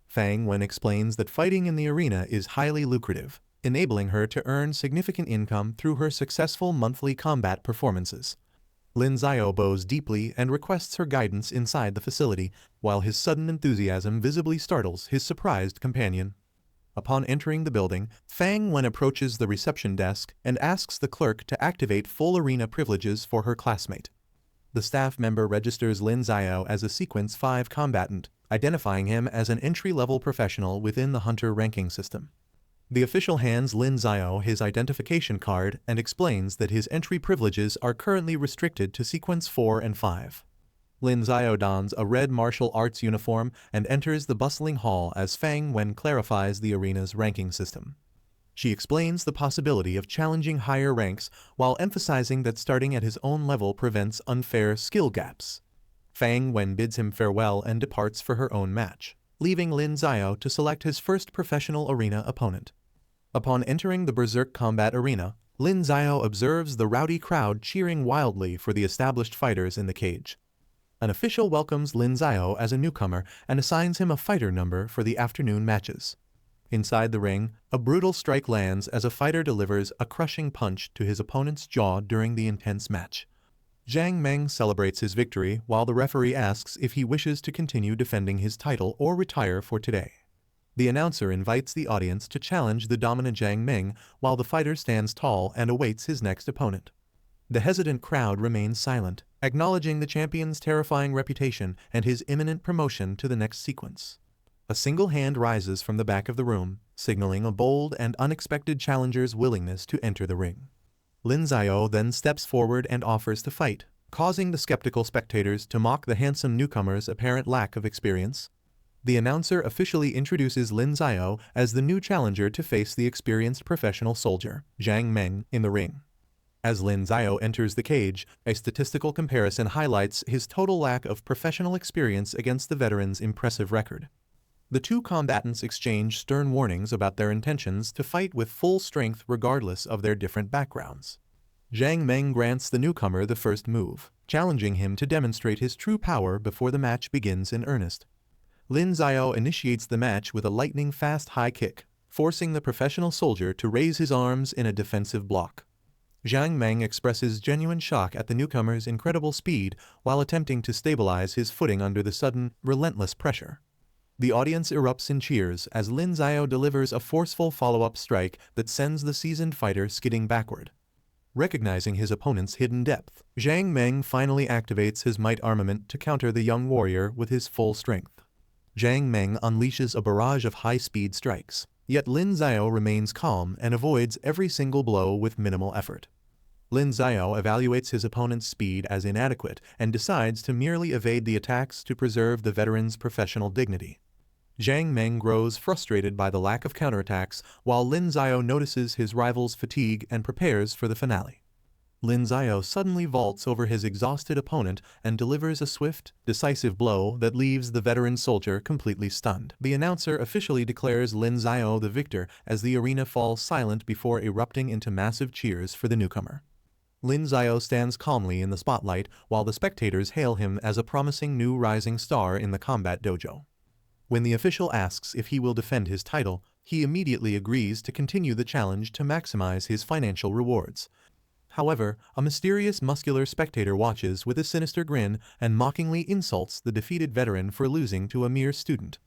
Fang Wen explains that fighting in the arena is highly lucrative, enabling her to earn significant income through her successful monthly combat performances. Lin Xiao bows deeply and requests her guidance inside the facility, while his sudden enthusiasm visibly startles his surprised companion. Upon entering the building, Fang Wen approaches the reception desk and asks the clerk to activate full arena privileges for her classmate. The staff member registers Lin Xiao as a Sequence 5 combatant, identifying him as an entry-level professional within the Hunter ranking system. The official hands Lin Xiao his identification card and explains that his entry privileges are currently restricted to Sequence 4 and 5. Lin Xiao dons a red martial arts uniform and enters the bustling hall as Fang Wen clarifies the arena's ranking system. She explains the possibility of challenging higher ranks while emphasizing that starting at his own level prevents unfair skill gaps. Fang Wen bids him farewell and departs for her own match. leaving Lin Xiao to select his first professional arena opponent. Upon entering the Berserk combat arena, Lin Xiao observes the rowdy crowd cheering wildly for the established fighters in the cage. An official welcomes Lin Xiao as a newcomer and assigns him a fighter number for the afternoon matches. Inside the ring, a brutal strike lands as a fighter delivers a crushing punch to his opponent's jaw during the intense match. Zhang Meng celebrates his victory while the referee asks if he wishes to continue defending his title or retire for today. The announcer invites the audience to challenge the dominant Zhang Meng while the fighter stands tall and awaits his next opponent. The hesitant crowd remains silent, acknowledging the champion's terrifying reputation and his imminent promotion to the next sequence. A single hand rises from the back of the room, signaling a bold and unexpected challenger's willingness to enter the ring. Lin Xiao then steps forward and offers to fight, causing the skeptical spectators to mock the handsome newcomer's apparent lack of experience. The announcer officially introduces Lin Xiao as the new challenger to face the experienced professional soldier, Zhang Meng, in the ring. As Lin Xiao enters the cage, a statistical comparison highlights his total lack of professional experience against the veteran's impressive record. The two combatants exchange stern warnings about their intentions to fight with full strength regardless of their different backgrounds. Zhang Meng grants the newcomer the first move, challenging him to demonstrate his true power before the match begins in earnest. Lin Xiao initiates the match with a lightning-fast high kick, forcing the professional soldier to raise his arms in a defensive block. Zhang Meng expresses genuine shock at the newcomer's incredible speed while attempting to stabilize his footing under the sudden, relentless pressure. The audience erupts in cheers as Lin Xiao delivers a forceful follow-up strike that sends the seasoned fighter skidding backward. Recognizing his opponent's hidden depth, Zhang Meng finally activates his might armament to counter the young warrior with his full strength. Zhang Meng unleashes a barrage of high-speed strikes, yet Lin Xiao remains calm and avoids every single blow with minimal effort. Lin Xiao evaluates his opponent's speed as inadequate and decides to merely evade the attacks to preserve the veteran's professional dignity. Zhang Meng grows frustrated by the lack of counterattacks, while Lin Xiao notices his rival's fatigue and prepares for the finale. Lin Xiao suddenly vaults over his exhausted opponent and delivers a swift, decisive blow that leaves the veteran soldier completely stunned. The announcer officially declares Lin Xiao the victor as the arena falls silent before erupting into massive cheers for the newcomer. Lin Xiao stands calmly in the spotlight while the spectators hail him as a promising new rising star in the combat dojo. When the official asks if he will defend his title, he immediately agrees to continue the challenge to maximize his financial rewards. However, a mysterious muscular spectator watches with a sinister grin and mockingly insults the defeated veteran for losing to a mere student.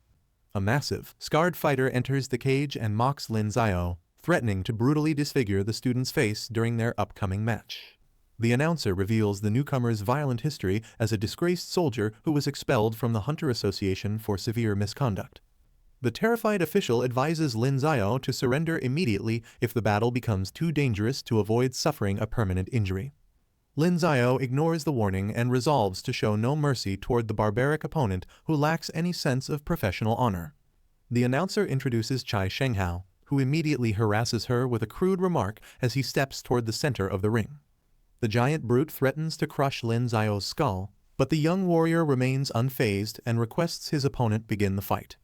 A massive, scarred fighter enters the cage and mocks Lin Xiao, threatening to brutally disfigure the student's face during their upcoming match. The announcer reveals the newcomer's violent history as a disgraced soldier who was expelled from the Hunter Association for severe misconduct. The terrified official advises Lin Xiao to surrender immediately if the battle becomes too dangerous to avoid suffering a permanent injury. Lin Xiao ignores the warning and resolves to show no mercy toward the barbaric opponent who lacks any sense of professional honor. The announcer introduces Chai Shenghao, who immediately harasses her with a crude remark as he steps toward the center of the ring. The giant brute threatens to crush Lin Xiao's skull, but the young warrior remains unfazed and requests his opponent begin the fight.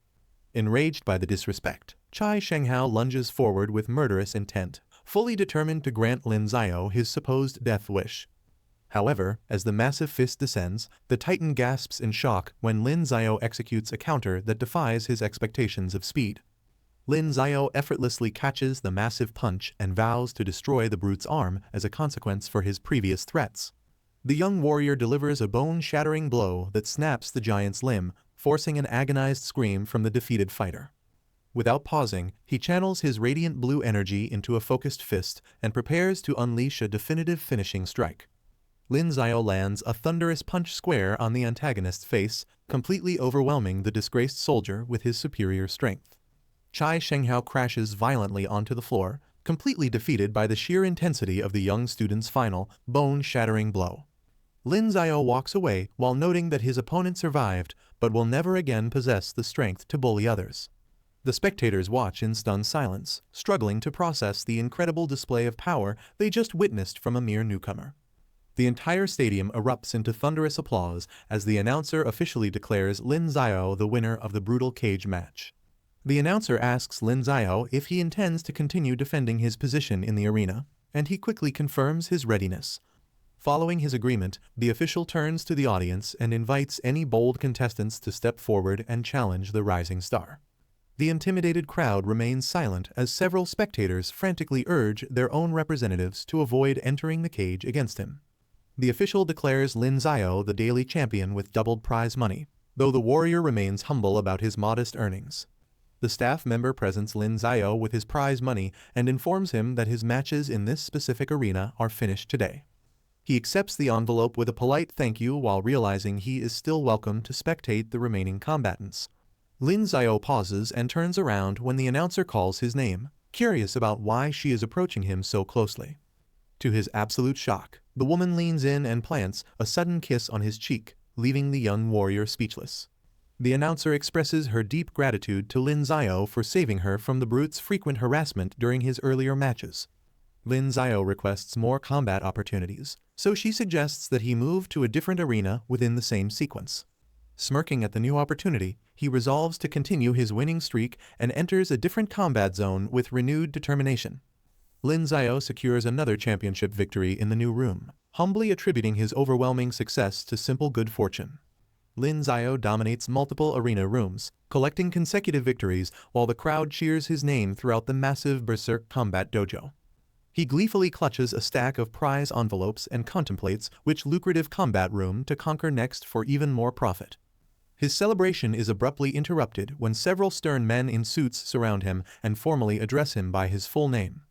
Enraged by the disrespect, Chai Shenghao lunges forward with murderous intent, fully determined to grant Lin Xiao his supposed death wish. However, as the massive fist descends, the titan gasps in shock when Lin Xiao executes a counter that defies his expectations of speed. Lin Xiao effortlessly catches the massive punch and vows to destroy the brute's arm as a consequence for his previous threats. The young warrior delivers a bone-shattering blow that snaps the giant's limb, forcing an agonized scream from the defeated fighter. Without pausing, he channels his radiant blue energy into a focused fist and prepares to unleash a definitive finishing strike. Lin Xiao lands a thunderous punch square on the antagonist's face, completely overwhelming the disgraced soldier with his superior strength. Chai Shenghao crashes violently onto the floor, completely defeated by the sheer intensity of the young student's final, bone-shattering blow. Lin Xiao walks away while noting that his opponent survived, but will never again possess the strength to bully others. The spectators watch in stunned silence, struggling to process the incredible display of power they just witnessed from a mere newcomer. The entire stadium erupts into thunderous applause as the announcer officially declares Lin Xiao the winner of the brutal cage match. The announcer asks Lin Xiao if he intends to continue defending his position in the arena, and he quickly confirms his readiness. Following his agreement, the official turns to the audience and invites any bold contestants to step forward and challenge the rising star. The intimidated crowd remains silent as several spectators frantically urge their own representatives to avoid entering the cage against him. The official declares Lin Xiao the daily champion with doubled prize money, though the warrior remains humble about his modest earnings. The staff member presents Lin Xiao with his prize money and informs him that his matches in this specific arena are finished today. He accepts the envelope with a polite thank you while realizing he is still welcome to spectate the remaining combatants. Lin Xiao pauses and turns around when the announcer calls his name, curious about why she is approaching him so closely. To his absolute shock, the woman leans in and plants a sudden kiss on his cheek, leaving the young warrior speechless. The announcer expresses her deep gratitude to Lin Xiao for saving her from the brute's frequent harassment during his earlier matches. Lin Xiao requests more combat opportunities, so she suggests that he move to a different arena within the same sequence. Smirking at the new opportunity, he resolves to continue his winning streak and enters a different combat zone with renewed determination. Lin Xiao secures another championship victory in the new room, humbly attributing his overwhelming success to simple good fortune. Lin Xiao dominates multiple arena rooms, collecting consecutive victories while the crowd cheers his name throughout the massive Berserk Combat Dojo. He gleefully clutches a stack of prize envelopes and contemplates which lucrative combat room to conquer next for even more profit. His celebration is abruptly interrupted when several stern men in suits surround him and formally address him by his full name.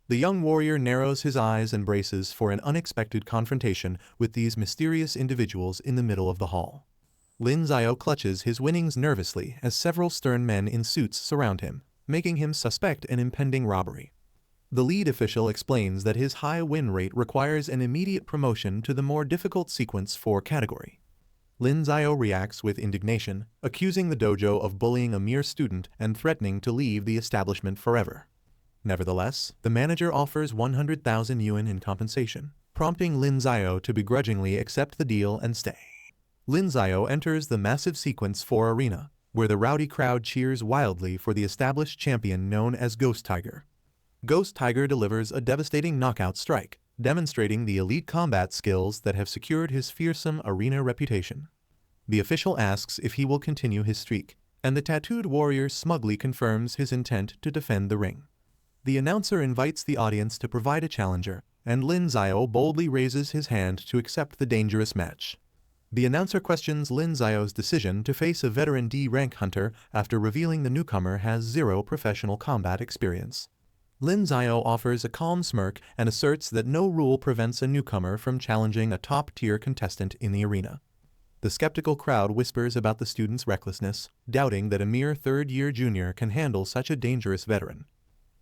The young warrior narrows his eyes and braces for an unexpected confrontation with these mysterious individuals in the middle of the hall. Lin Xiao clutches his winnings nervously as several stern men in suits surround him, making him suspect an impending robbery. The lead official explains that his high win rate requires an immediate promotion to the more difficult sequence 4 category. Lin Xiao reacts with indignation, accusing the dojo of bullying a mere student and threatening to leave the establishment forever. Nevertheless, the manager offers 100,000 yuan in compensation, prompting Lin Xiao to begrudgingly accept the deal and stay. Lin Xiao enters the massive sequence 4 arena, where the rowdy crowd cheers wildly for the established champion known as Ghost Tiger. Ghost Tiger delivers a devastating knockout strike, demonstrating the elite combat skills that have secured his fearsome arena reputation. The official asks if he will continue his streak, and the tattooed warrior smugly confirms his intent to defend the ring. The announcer invites the audience to provide a challenger, and Lin Xiao boldly raises his hand to accept the dangerous match. The announcer questions Lin Xiao's decision to face a veteran D-rank hunter after revealing the newcomer has 0 professional combat experience. Lin Xiao offers a calm smirk and asserts that no rule prevents a newcomer from challenging a top-tier contestant in the arena. The skeptical crowd whispers about the student's recklessness, doubting that a mere third-year junior can handle such a dangerous veteran.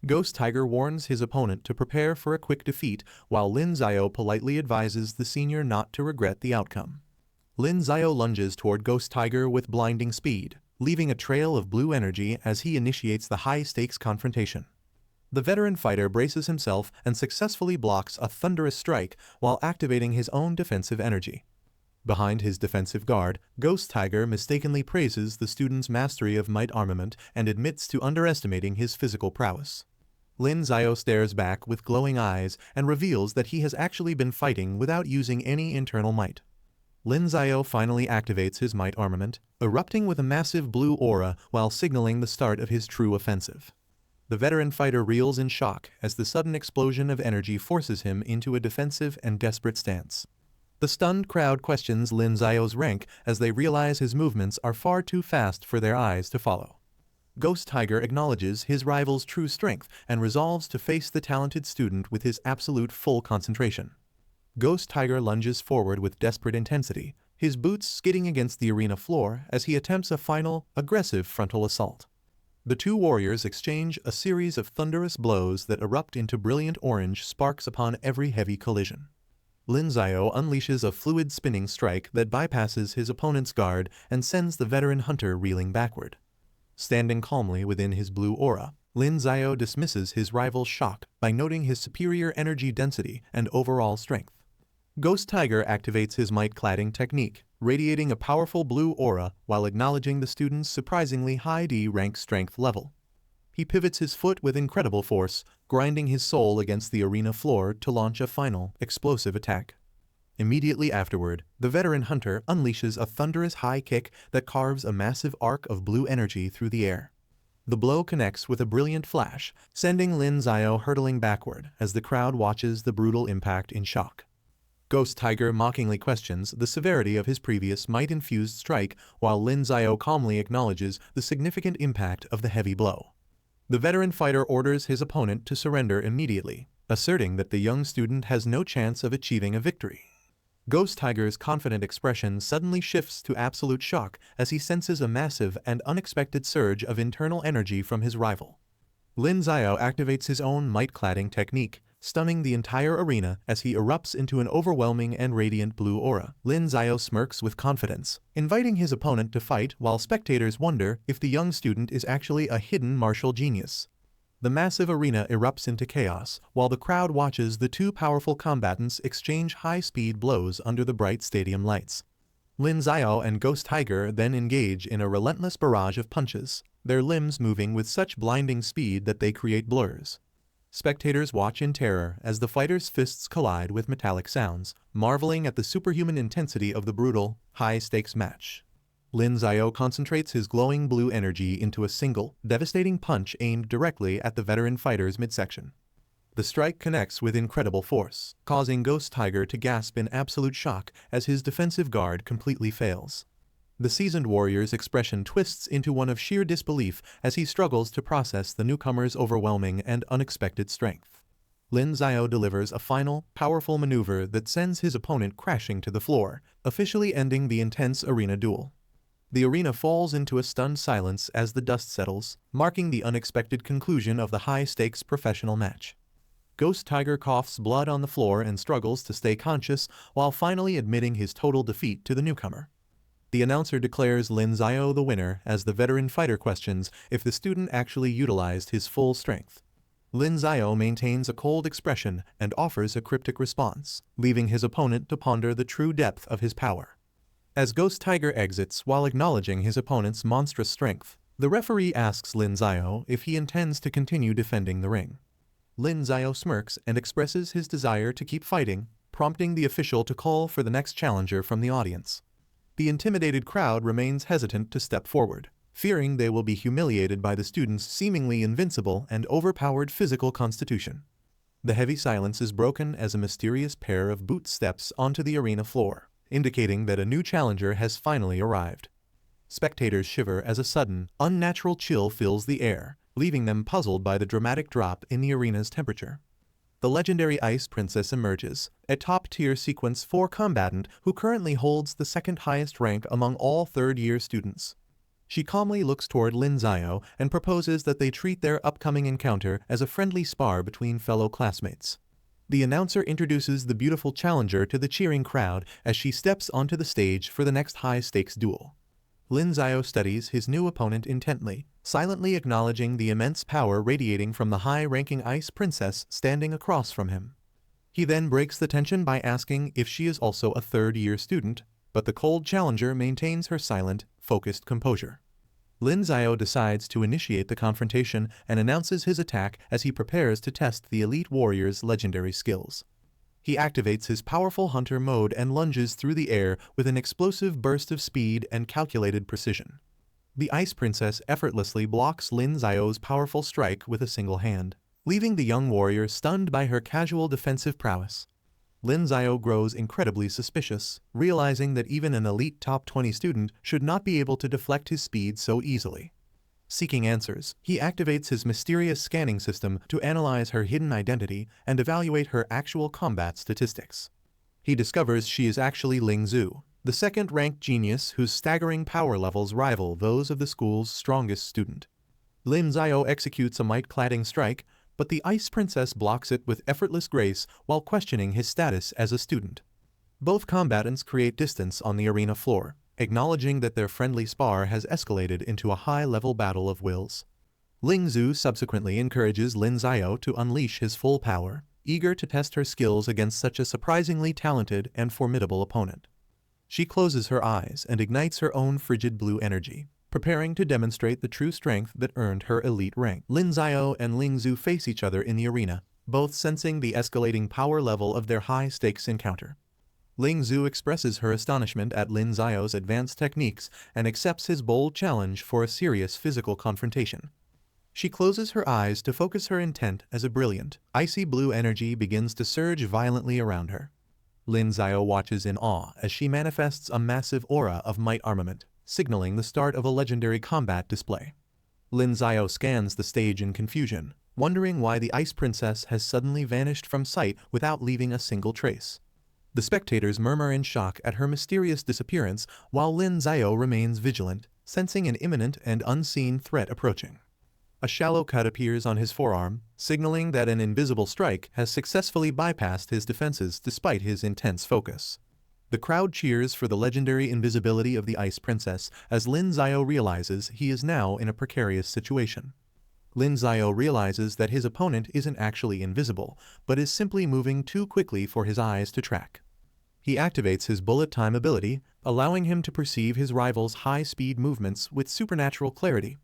Ghost Tiger warns his opponent to prepare for a quick defeat, while Lin Xiao politely advises the senior not to regret the outcome. Lin Xiao lunges toward Ghost Tiger with blinding speed, leaving a trail of blue energy as he initiates the high-stakes confrontation. The veteran fighter braces himself and successfully blocks a thunderous strike while activating his own defensive energy. Behind his defensive guard, Ghost Tiger mistakenly praises the student's mastery of might armament and admits to underestimating his physical prowess. Lin Xiao stares back with glowing eyes and reveals that he has actually been fighting without using any internal might. Lin Xiao finally activates his might armament, erupting with a massive blue aura while signaling the start of his true offensive. The veteran fighter reels in shock as the sudden explosion of energy forces him into a defensive and desperate stance. The stunned crowd questions Lin Xiao's rank as they realize his movements are far too fast for their eyes to follow. Ghost Tiger acknowledges his rival's true strength and resolves to face the talented student with his absolute full concentration. Ghost Tiger lunges forward with desperate intensity, his boots skidding against the arena floor as he attempts a final, aggressive frontal assault. The two warriors exchange a series of thunderous blows that erupt into brilliant orange sparks upon every heavy collision. Lin Xiao unleashes a fluid spinning strike that bypasses his opponent's guard and sends the veteran hunter reeling backward. Standing calmly within his blue aura, Lin Xiao dismisses his rival's shock by noting his superior energy density and overall strength. Ghost Tiger activates his might-cladding technique, radiating a powerful blue aura while acknowledging the student's surprisingly high D-rank strength level. He pivots his foot with incredible force, grinding his soul against the arena floor to launch a final, explosive attack. Immediately afterward, the veteran hunter unleashes a thunderous high kick that carves a massive arc of blue energy through the air. The blow connects with a brilliant flash, sending Lin Xiao hurtling backward as the crowd watches the brutal impact in shock. Ghost Tiger mockingly questions the severity of his previous might-infused strike, while Lin Xiao calmly acknowledges the significant impact of the heavy blow. The veteran fighter orders his opponent to surrender immediately, asserting that the young student has no chance of achieving a victory. Ghost Tiger's confident expression suddenly shifts to absolute shock as he senses a massive and unexpected surge of internal energy from his rival. Lin Xiao activates his own might-cladding technique, stunning the entire arena as he erupts into an overwhelming and radiant blue aura. Lin Xiao smirks with confidence, inviting his opponent to fight while spectators wonder if the young student is actually a hidden martial genius. The massive arena erupts into chaos, while the crowd watches the two powerful combatants exchange high-speed blows under the bright stadium lights. Lin Xiao and Ghost Tiger then engage in a relentless barrage of punches, their limbs moving with such blinding speed that they create blurs. Spectators watch in terror as the fighters' fists collide with metallic sounds, marveling at the superhuman intensity of the brutal, high-stakes match. Lin Xiao concentrates his glowing blue energy into a single, devastating punch aimed directly at the veteran fighter's midsection. The strike connects with incredible force, causing Ghost Tiger to gasp in absolute shock as his defensive guard completely fails. The seasoned warrior's expression twists into one of sheer disbelief as he struggles to process the newcomer's overwhelming and unexpected strength. Lin Xiao delivers a final, powerful maneuver that sends his opponent crashing to the floor, officially ending the intense arena duel. The arena falls into a stunned silence as the dust settles, marking the unexpected conclusion of the high-stakes professional match. Ghost Tiger coughs blood on the floor and struggles to stay conscious while finally admitting his total defeat to the newcomer. The announcer declares Lin Xiao the winner as the veteran fighter questions if the student actually utilized his full strength. Lin Xiao maintains a cold expression and offers a cryptic response, leaving his opponent to ponder the true depth of his power. As Ghost Tiger exits while acknowledging his opponent's monstrous strength, the referee asks Lin Xiao if he intends to continue defending the ring. Lin Xiao smirks and expresses his desire to keep fighting, prompting the official to call for the next challenger from the audience. The intimidated crowd remains hesitant to step forward, fearing they will be humiliated by the student's seemingly invincible and overpowered physical constitution. The heavy silence is broken as a mysterious pair of boots steps onto the arena floor, indicating that a new challenger has finally arrived. Spectators shiver as a sudden, unnatural chill fills the air, leaving them puzzled by the dramatic drop in the arena's temperature. The legendary Ice Princess emerges, a top-tier Sequence 4 combatant who currently holds the second highest rank among all third-year students. She calmly looks toward Lin Xiao and proposes that they treat their upcoming encounter as a friendly spar between fellow classmates. The announcer introduces the beautiful challenger to the cheering crowd as she steps onto the stage for the next high-stakes duel. Lin Xiao studies his new opponent intently, silently acknowledging the immense power radiating from the high-ranking Ice Princess standing across from him. He then breaks the tension by asking if she is also a third-year student, but the cold challenger maintains her silent, focused composure. Lin Xiao decides to initiate the confrontation and announces his attack as he prepares to test the elite warrior's legendary skills. He activates his powerful hunter mode and lunges through the air with an explosive burst of speed and calculated precision. The Ice Princess effortlessly blocks Lin Xiao's powerful strike with a single hand, leaving the young warrior stunned by her casual defensive prowess. Lin Xiao grows incredibly suspicious, realizing that even an elite top 20 student should not be able to deflect his speed so easily. Seeking answers, he activates his mysterious scanning system to analyze her hidden identity and evaluate her actual combat statistics. He discovers she is actually Ling Zhu, the second-ranked genius whose staggering power levels rival those of the school's strongest student. Lin Xiao executes a might-cladding strike, but the Ice Princess blocks it with effortless grace while questioning his status as a student. Both combatants create distance on the arena floor, acknowledging that their friendly spar has escalated into a high-level battle of wills. Ling Zhu subsequently encourages Lin Xiao to unleash his full power, eager to test her skills against such a surprisingly talented and formidable opponent. She closes her eyes and ignites her own frigid blue energy, preparing to demonstrate the true strength that earned her elite rank. Lin Xiao and Ling Zhu face each other in the arena, both sensing the escalating power level of their high-stakes encounter. Ling Zhu expresses her astonishment at Lin Xiao's advanced techniques and accepts his bold challenge for a serious physical confrontation. She closes her eyes to focus her intent as a brilliant, icy blue energy begins to surge violently around her. Lin Xiao watches in awe as she manifests a massive aura of might armament, signaling the start of a legendary combat display. Lin Xiao scans the stage in confusion, wondering why the Ice Princess has suddenly vanished from sight without leaving a single trace. The spectators murmur in shock at her mysterious disappearance, while Lin Xiao remains vigilant, sensing an imminent and unseen threat approaching. A shallow cut appears on his forearm, signaling that an invisible strike has successfully bypassed his defenses despite his intense focus. The crowd cheers for the legendary invisibility of the Ice Princess as Lin Xiao realizes he is now in a precarious situation. Lin Xiao realizes that his opponent isn't actually invisible, but is simply moving too quickly for his eyes to track. He activates his bullet time ability, allowing him to perceive his rival's high-speed movements with supernatural clarity.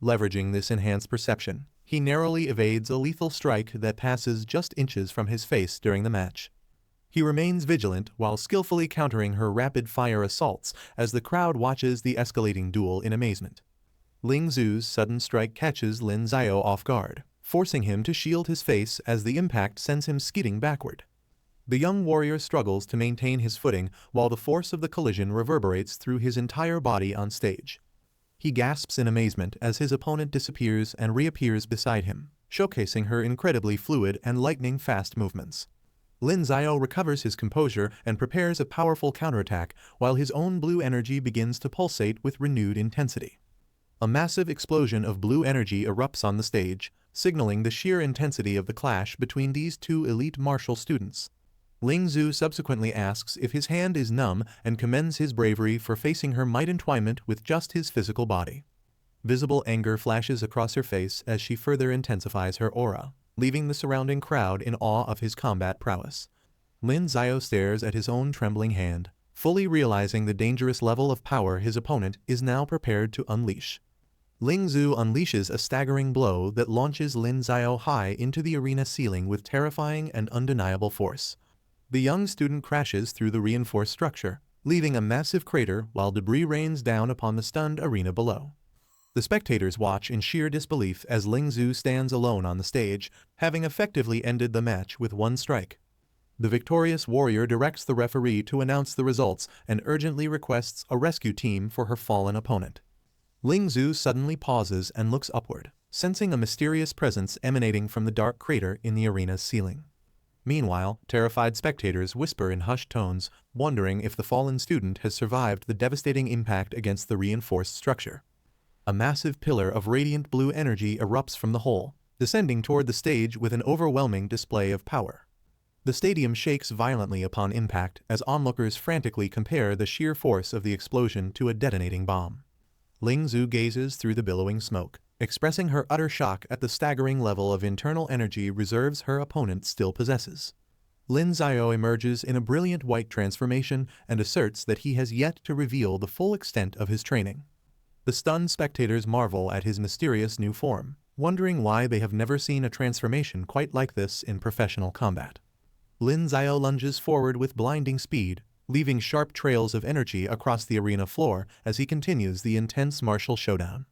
Leveraging this enhanced perception, he narrowly evades a lethal strike that passes just inches from his face during the match. He remains vigilant while skillfully countering her rapid-fire assaults as the crowd watches the escalating duel in amazement. Ling Zhu's sudden strike catches Lin Xiao off guard, forcing him to shield his face as the impact sends him skidding backward. The young warrior struggles to maintain his footing while the force of the collision reverberates through his entire body on stage. He gasps in amazement as his opponent disappears and reappears beside him, showcasing her incredibly fluid and lightning-fast movements. Lin Xiao recovers his composure and prepares a powerful counterattack while his own blue energy begins to pulsate with renewed intensity. A massive explosion of blue energy erupts on the stage, signaling the sheer intensity of the clash between these two elite martial students. Ling Zhu subsequently asks if his hand is numb and commends his bravery for facing her might entwinement with just his physical body. Visible anger flashes across her face as she further intensifies her aura, leaving the surrounding crowd in awe of his combat prowess. Lin Xiao stares at his own trembling hand, fully realizing the dangerous level of power his opponent is now prepared to unleash. Ling Zhu unleashes a staggering blow that launches Lin Xiao high into the arena ceiling with terrifying and undeniable force. The young student crashes through the reinforced structure, leaving a massive crater while debris rains down upon the stunned arena below. The spectators watch in sheer disbelief as Ling Zhu stands alone on the stage, having effectively ended the match with one strike. The victorious warrior directs the referee to announce the results and urgently requests a rescue team for her fallen opponent. Ling Zhu suddenly pauses and looks upward, sensing a mysterious presence emanating from the dark crater in the arena's ceiling. Meanwhile, terrified spectators whisper in hushed tones, wondering if the fallen student has survived the devastating impact against the reinforced structure. A massive pillar of radiant blue energy erupts from the hole, descending toward the stage with an overwhelming display of power. The stadium shakes violently upon impact as onlookers frantically compare the sheer force of the explosion to a detonating bomb. Ling Zhu gazes through the billowing smoke, expressing her utter shock at the staggering level of internal energy reserves her opponent still possesses. Lin Xiao emerges in a brilliant white transformation and asserts that he has yet to reveal the full extent of his training. The stunned spectators marvel at his mysterious new form, wondering why they have never seen a transformation quite like this in professional combat. Lin Xiao lunges forward with blinding speed, leaving sharp trails of energy across the arena floor as he continues the intense martial showdown.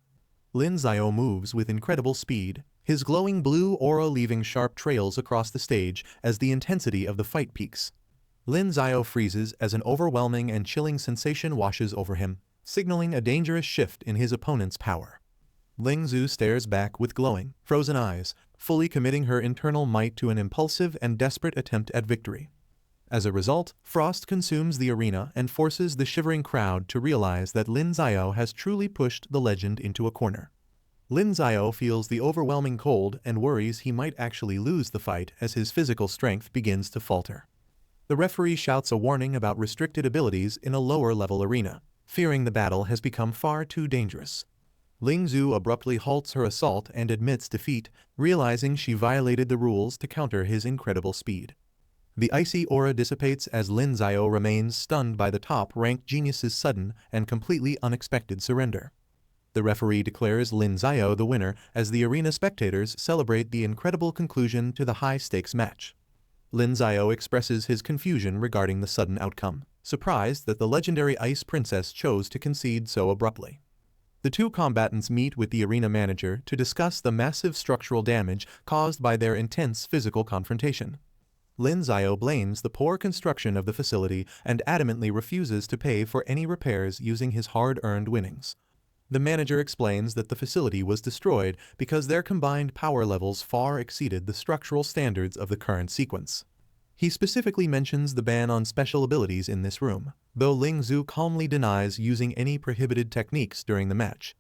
Lin Xiao moves with incredible speed, his glowing blue aura leaving sharp trails across the stage as the intensity of the fight peaks. Lin Xiao freezes as an overwhelming and chilling sensation washes over him, signaling a dangerous shift in his opponent's power. Ling Zhu stares back with glowing, frozen eyes, fully committing her internal might to an impulsive and desperate attempt at victory. As a result, frost consumes the arena and forces the shivering crowd to realize that Lin Xiao has truly pushed the legend into a corner. Lin Xiao feels the overwhelming cold and worries he might actually lose the fight as his physical strength begins to falter. The referee shouts a warning about restricted abilities in a lower-level arena, fearing the battle has become far too dangerous. Ling Zhu abruptly halts her assault and admits defeat, realizing she violated the rules to counter his incredible speed. The icy aura dissipates as Lin Xiao remains stunned by the top-ranked genius's sudden and completely unexpected surrender. The referee declares Lin Xiao the winner as the arena spectators celebrate the incredible conclusion to the high-stakes match. Lin Xiao expresses his confusion regarding the sudden outcome, surprised that the legendary Ice Princess chose to concede so abruptly. The two combatants meet with the arena manager to discuss the massive structural damage caused by their intense physical confrontation. Lin Xiao blames the poor construction of the facility and adamantly refuses to pay for any repairs using his hard-earned winnings. The manager explains that the facility was destroyed because their combined power levels far exceeded the structural standards of the current sequence. He specifically mentions the ban on special abilities in this room, though Ling Zhu calmly denies using any prohibited techniques during the match.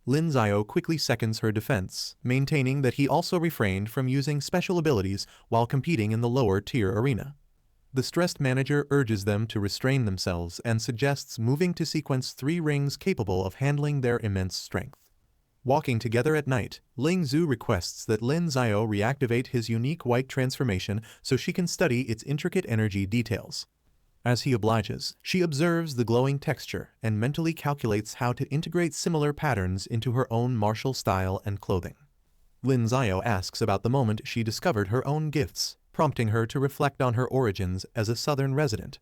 Lin Xiao quickly seconds her defense, maintaining that he also refrained from using special abilities while competing in the lower-tier arena. The stressed manager urges them to restrain themselves and suggests moving to sequence 3 rings capable of handling their immense strength. Walking together at night, Ling Zhu requests that Lin Xiao reactivate his unique white transformation so she can study its intricate energy details. As he obliges, she observes the glowing texture and mentally calculates how to integrate similar patterns into her own martial style and clothing. Lin Xiao asks about the moment she discovered her own gifts, prompting her to reflect on her origins as a southern resident.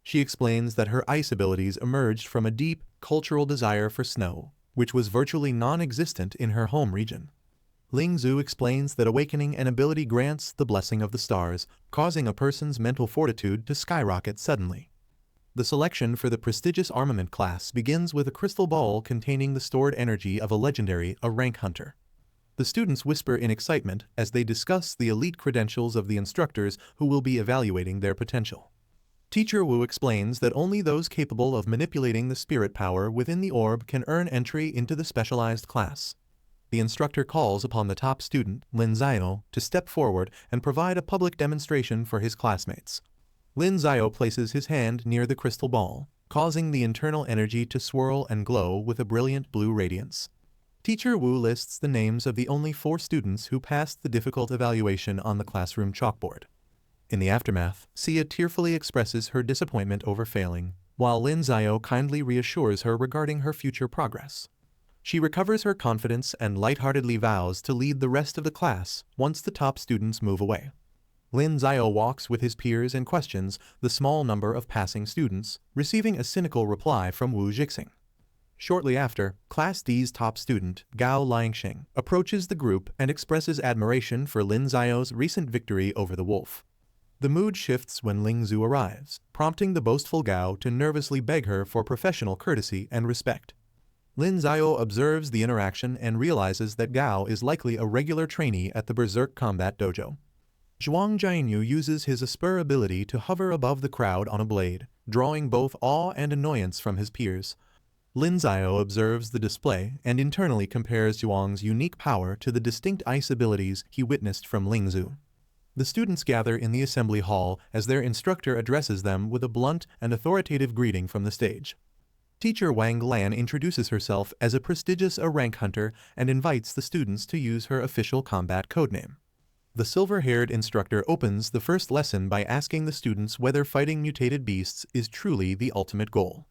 She explains that her ice abilities emerged from a deep, cultural desire for snow, which was virtually non-existent in her home region. Ling Zhu explains that awakening an ability grants the blessing of the stars, causing a person's mental fortitude to skyrocket suddenly. The selection for the prestigious armament class begins with a crystal ball containing the stored energy of a legendary, a rank hunter. The students whisper in excitement as they discuss the elite credentials of the instructors who will be evaluating their potential. Teacher Wu explains that only those capable of manipulating the spirit power within the orb can earn entry into the specialized class. The instructor calls upon the top student, Lin Xiao, to step forward and provide a public demonstration for his classmates. Lin Xiao places his hand near the crystal ball, causing the internal energy to swirl and glow with a brilliant blue radiance. Teacher Wu lists the names of the only 4 students who passed the difficult evaluation on the classroom chalkboard. In the aftermath, Sia tearfully expresses her disappointment over failing, while Lin Xiao kindly reassures her regarding her future progress. She recovers her confidence and lightheartedly vows to lead the rest of the class once the top students move away. Lin Xiao walks with his peers and questions the small number of passing students, receiving a cynical reply from Wu Jixing. Shortly after, Class D's top student, Gao Liangxing, approaches the group and expresses admiration for Lin Xiao's recent victory over the wolf. The mood shifts when Ling Zhu arrives, prompting the boastful Gao to nervously beg her for professional courtesy and respect. Lin Xiao observes the interaction and realizes that Gao is likely a regular trainee at the Berserk Combat Dojo. Zhuang Jianyu uses his Asper ability to hover above the crowd on a blade, drawing both awe and annoyance from his peers. Lin Xiao observes the display and internally compares Zhuang's unique power to the distinct ice abilities he witnessed from Ling Zhu. The students gather in the assembly hall as their instructor addresses them with a blunt and authoritative greeting from the stage. Teacher Wang Lan introduces herself as a prestigious rank hunter and invites the students to use her official combat codename. The silver-haired instructor opens the first lesson by asking the students whether fighting mutated beasts is truly the ultimate goal.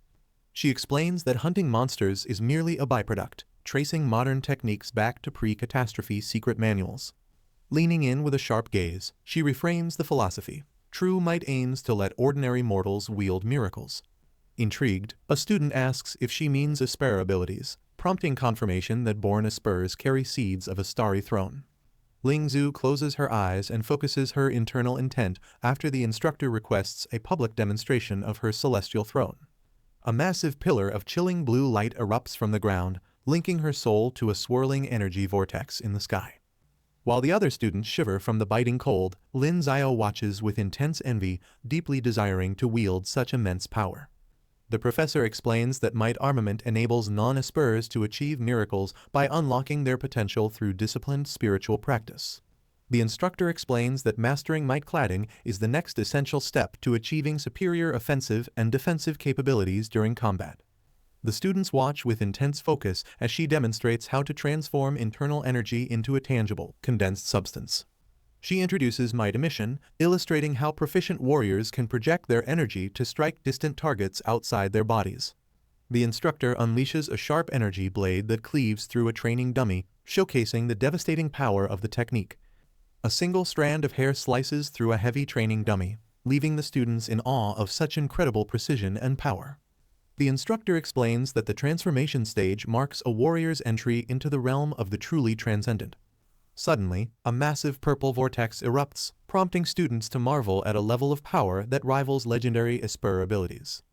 She explains that hunting monsters is merely a byproduct, tracing modern techniques back to pre-catastrophe secret manuals. Leaning in with a sharp gaze, she reframes the philosophy. True might aims to let ordinary mortals wield miracles. Intrigued, a student asks if she means Asper abilities, prompting confirmation that born Aspers carry seeds of a starry throne. Ling Zhu closes her eyes and focuses her internal intent after the instructor requests a public demonstration of her celestial throne. A massive pillar of chilling blue light erupts from the ground, linking her soul to a swirling energy vortex in the sky. While the other students shiver from the biting cold, Lin Xiao watches with intense envy, deeply desiring to wield such immense power. The professor explains that might armament enables non-Aspers to achieve miracles by unlocking their potential through disciplined spiritual practice. The instructor explains that mastering might cladding is the next essential step to achieving superior offensive and defensive capabilities during combat. The students watch with intense focus as she demonstrates how to transform internal energy into a tangible, condensed substance. She introduces might emission, illustrating how proficient warriors can project their energy to strike distant targets outside their bodies. The instructor unleashes a sharp energy blade that cleaves through a training dummy, showcasing the devastating power of the technique. A single strand of hair slices through a heavy training dummy, leaving the students in awe of such incredible precision and power. The instructor explains that the transformation stage marks a warrior's entry into the realm of the truly transcendent. Suddenly, a massive purple vortex erupts, prompting students to marvel at a level of power that rivals legendary Esper abilities.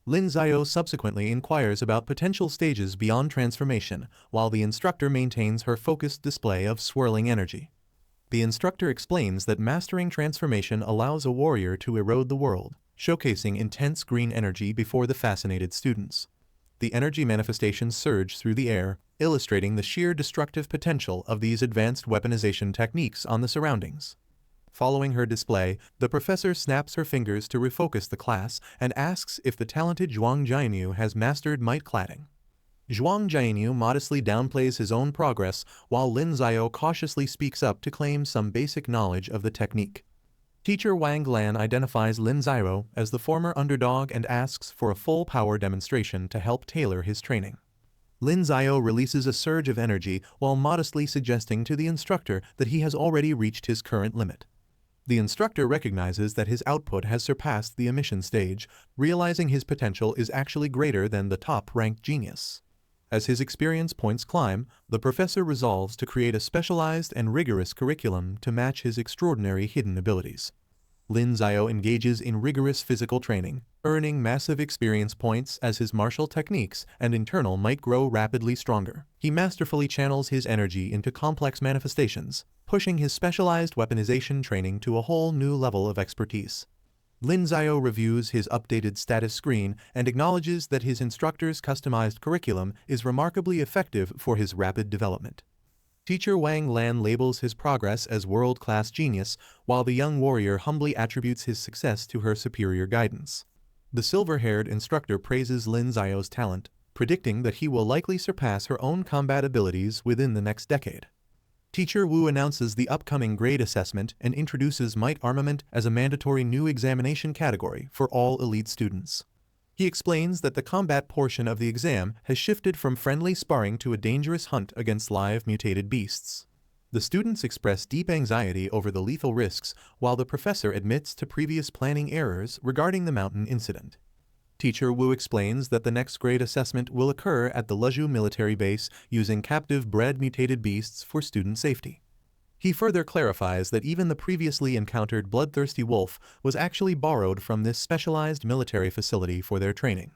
Lin Xiao subsequently inquires about potential stages beyond transformation, while the instructor maintains her focused display of swirling energy. The instructor explains that mastering transformation allows a warrior to erode the world, showcasing intense green energy before the fascinated students. The energy manifestations surge through the air, illustrating the sheer destructive potential of these advanced weaponization techniques on the surroundings. Following her display, the professor snaps her fingers to refocus the class and asks if the talented Zhuang Jianyu has mastered might cladding. Zhuang Jianyu modestly downplays his own progress, while Lin Xiao cautiously speaks up to claim some basic knowledge of the technique. Teacher Wang Lan identifies Lin Xiao as the former underdog and asks for a full power demonstration to help tailor his training. Lin Xiao releases a surge of energy while modestly suggesting to the instructor that he has already reached his current limit. The instructor recognizes that his output has surpassed the emission stage, realizing his potential is actually greater than the top-ranked genius. As his experience points climb, the professor resolves to create a specialized and rigorous curriculum to match his extraordinary hidden abilities. Lin Xiao engages in rigorous physical training, earning massive experience points as his martial techniques and internal might grow rapidly stronger. He masterfully channels his energy into complex manifestations, pushing his specialized weaponization training to a whole new level of expertise. Lin Xiao reviews his updated status screen and acknowledges that his instructor's customized curriculum is remarkably effective for his rapid development. Teacher Wang Lan labels his progress as world-class genius, while the young warrior humbly attributes his success to her superior guidance. The silver-haired instructor praises Lin Xiao's talent, predicting that he will likely surpass her own combat abilities within the next decade. Teacher Wu announces the upcoming grade assessment and introduces might armament as a mandatory new examination category for all elite students. He explains that the combat portion of the exam has shifted from friendly sparring to a dangerous hunt against live mutated beasts. The students express deep anxiety over the lethal risks, while the professor admits to previous planning errors regarding the mountain incident. Teacher Wu explains that the next grade assessment will occur at the Lezhu military base using captive-bred mutated beasts for student safety. He further clarifies that even the previously encountered bloodthirsty wolf was actually borrowed from this specialized military facility for their training.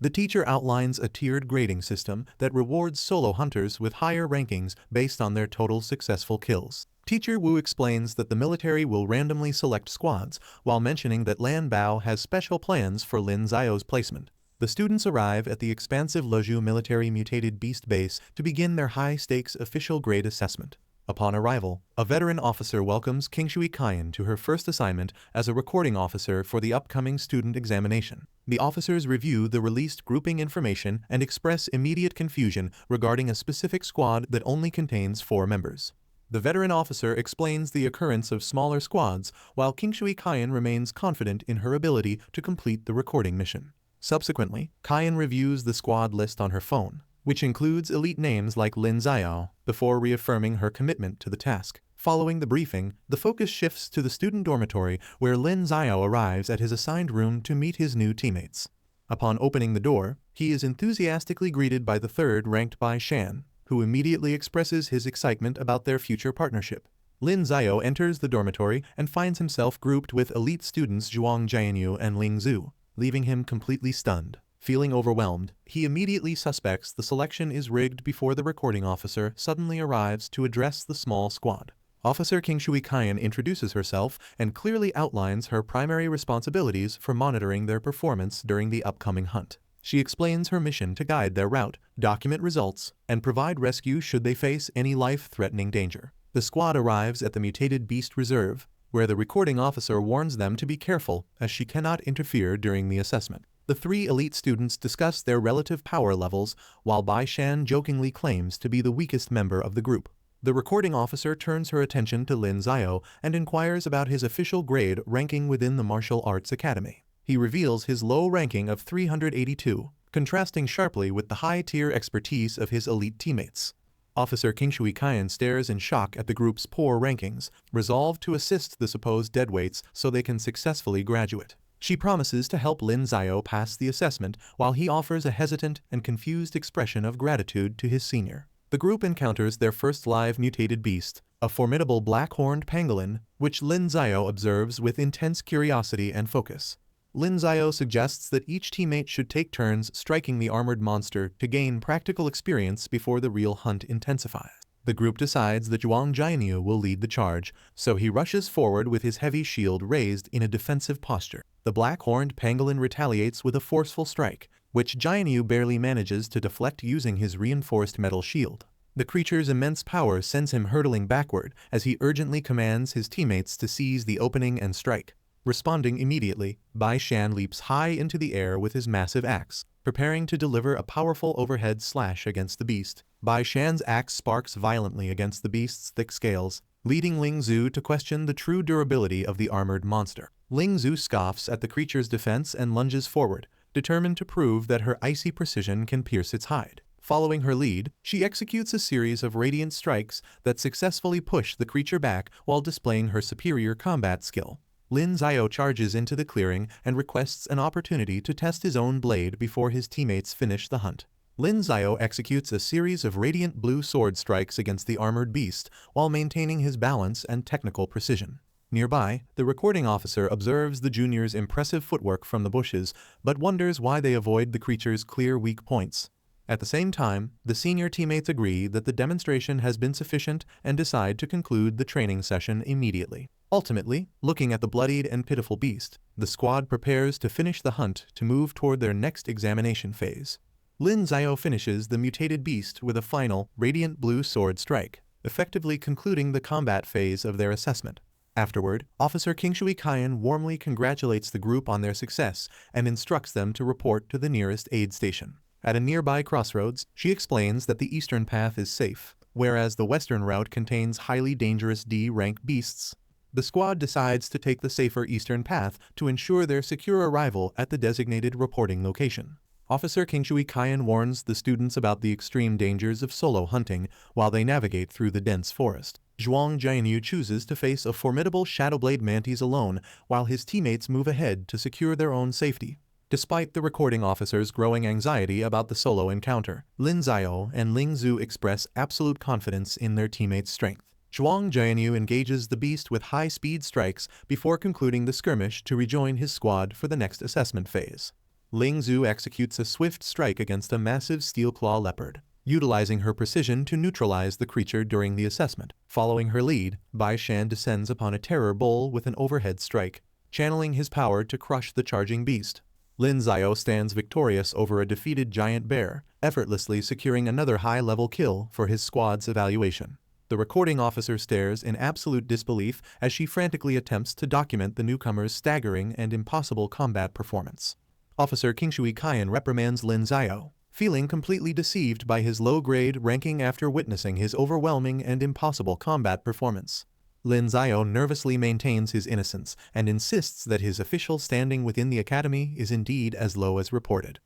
The teacher outlines a tiered grading system that rewards solo hunters with higher rankings based on their total successful kills. Teacher Wu explains that the military will randomly select squads, while mentioning that Lan Bao has special plans for Lin Xiao's placement. The students arrive at the expansive Lezhu military mutated beast base to begin their high-stakes official grade assessment. Upon arrival, a veteran officer welcomes Kingshui Kayan to her first assignment as a recording officer for the upcoming student examination. The officers review the released grouping information and express immediate confusion regarding a specific squad that only contains 4 members. The veteran officer explains the occurrence of smaller squads, while Kingshui Kayan remains confident in her ability to complete the recording mission. Subsequently, Kayan reviews the squad list on her phone, which includes elite names like Lin Xiao, before reaffirming her commitment to the task. Following the briefing, the focus shifts to the student dormitory, where Lin Xiao arrives at his assigned room to meet his new teammates. Upon opening the door, he is enthusiastically greeted by the third-ranked Bai Shan, who immediately expresses his excitement about their future partnership. Lin Xiao enters the dormitory and finds himself grouped with elite students Zhuang Jianyu and Ling Zhu, leaving him completely stunned. Feeling overwhelmed, he immediately suspects the selection is rigged before the recording officer suddenly arrives to address the small squad. Officer Kingshui Kayan introduces herself and clearly outlines her primary responsibilities for monitoring their performance during the upcoming hunt. She explains her mission to guide their route, document results, and provide rescue should they face any life-threatening danger. The squad arrives at the Mutated Beast Reserve, where the recording officer warns them to be careful as she cannot interfere during the assessment. The three elite students discuss their relative power levels, while Bai Shan jokingly claims to be the weakest member of the group. The recording officer turns her attention to Lin Xiao and inquires about his official grade ranking within the martial arts academy. He reveals his low ranking of 382, contrasting sharply with the high-tier expertise of his elite teammates. Officer Kingshui Qian stares in shock at the group's poor rankings, resolved to assist the supposed deadweights so they can successfully graduate. She promises to help Lin Xiao pass the assessment while he offers a hesitant and confused expression of gratitude to his senior. The group encounters their first live mutated beast, a formidable black-horned pangolin, which Lin Xiao observes with intense curiosity and focus. Lin Xiao suggests that each teammate should take turns striking the armored monster to gain practical experience before the real hunt intensifies. The group decides that Zhuang Jianyu will lead the charge, so he rushes forward with his heavy shield raised in a defensive posture. The black-horned pangolin retaliates with a forceful strike, which Jianyu barely manages to deflect using his reinforced metal shield. The creature's immense power sends him hurtling backward as he urgently commands his teammates to seize the opening and strike. Responding immediately, Bai Shan leaps high into the air with his massive axe, preparing to deliver a powerful overhead slash against the beast. Bai Shan's axe sparks violently against the beast's thick scales, leading Ling Zhu to question the true durability of the armored monster. Ling Zhu scoffs at the creature's defense and lunges forward, determined to prove that her icy precision can pierce its hide. Following her lead, she executes a series of radiant strikes that successfully push the creature back while displaying her superior combat skill. Lin Xiao charges into the clearing and requests an opportunity to test his own blade before his teammates finish the hunt. Lin Xiao executes a series of radiant blue sword strikes against the armored beast while maintaining his balance and technical precision. Nearby, the recording officer observes the juniors' impressive footwork from the bushes, but wonders why they avoid the creature's clear weak points. At the same time, the senior teammates agree that the demonstration has been sufficient and decide to conclude the training session immediately. Ultimately, looking at the bloodied and pitiful beast, the squad prepares to finish the hunt to move toward their next examination phase. Lin Xiao finishes the mutated beast with a final, radiant blue sword strike, effectively concluding the combat phase of their assessment. Afterward, Officer Kingshui Qian warmly congratulates the group on their success and instructs them to report to the nearest aid station. At a nearby crossroads, she explains that the eastern path is safe, whereas the western route contains highly dangerous D-rank beasts. The squad decides to take the safer eastern path to ensure their secure arrival at the designated reporting location. Officer Kingshui Qian warns the students about the extreme dangers of solo hunting while they navigate through the dense forest. Zhuang Jianyu chooses to face a formidable Shadowblade Mantis alone while his teammates move ahead to secure their own safety. Despite the recording officer's growing anxiety about the solo encounter, Lin Xiao and Ling Zhu express absolute confidence in their teammates' strength. Zhuang Jianyu engages the beast with high-speed strikes before concluding the skirmish to rejoin his squad for the next assessment phase. Ling Zhu executes a swift strike against a massive steel claw leopard, utilizing her precision to neutralize the creature during the assessment. Following her lead, Bai Shan descends upon a terror bull with an overhead strike, channeling his power to crush the charging beast. Lin Xiao stands victorious over a defeated giant bear, effortlessly securing another high-level kill for his squad's evaluation. The recording officer stares in absolute disbelief as she frantically attempts to document the newcomer's staggering and impossible combat performance. Officer Kingshui Qian reprimands Lin Xiao, feeling completely deceived by his low-grade ranking after witnessing his overwhelming and impossible combat performance. Lin Xiao nervously maintains his innocence and insists that his official standing within the academy is indeed as low as reported.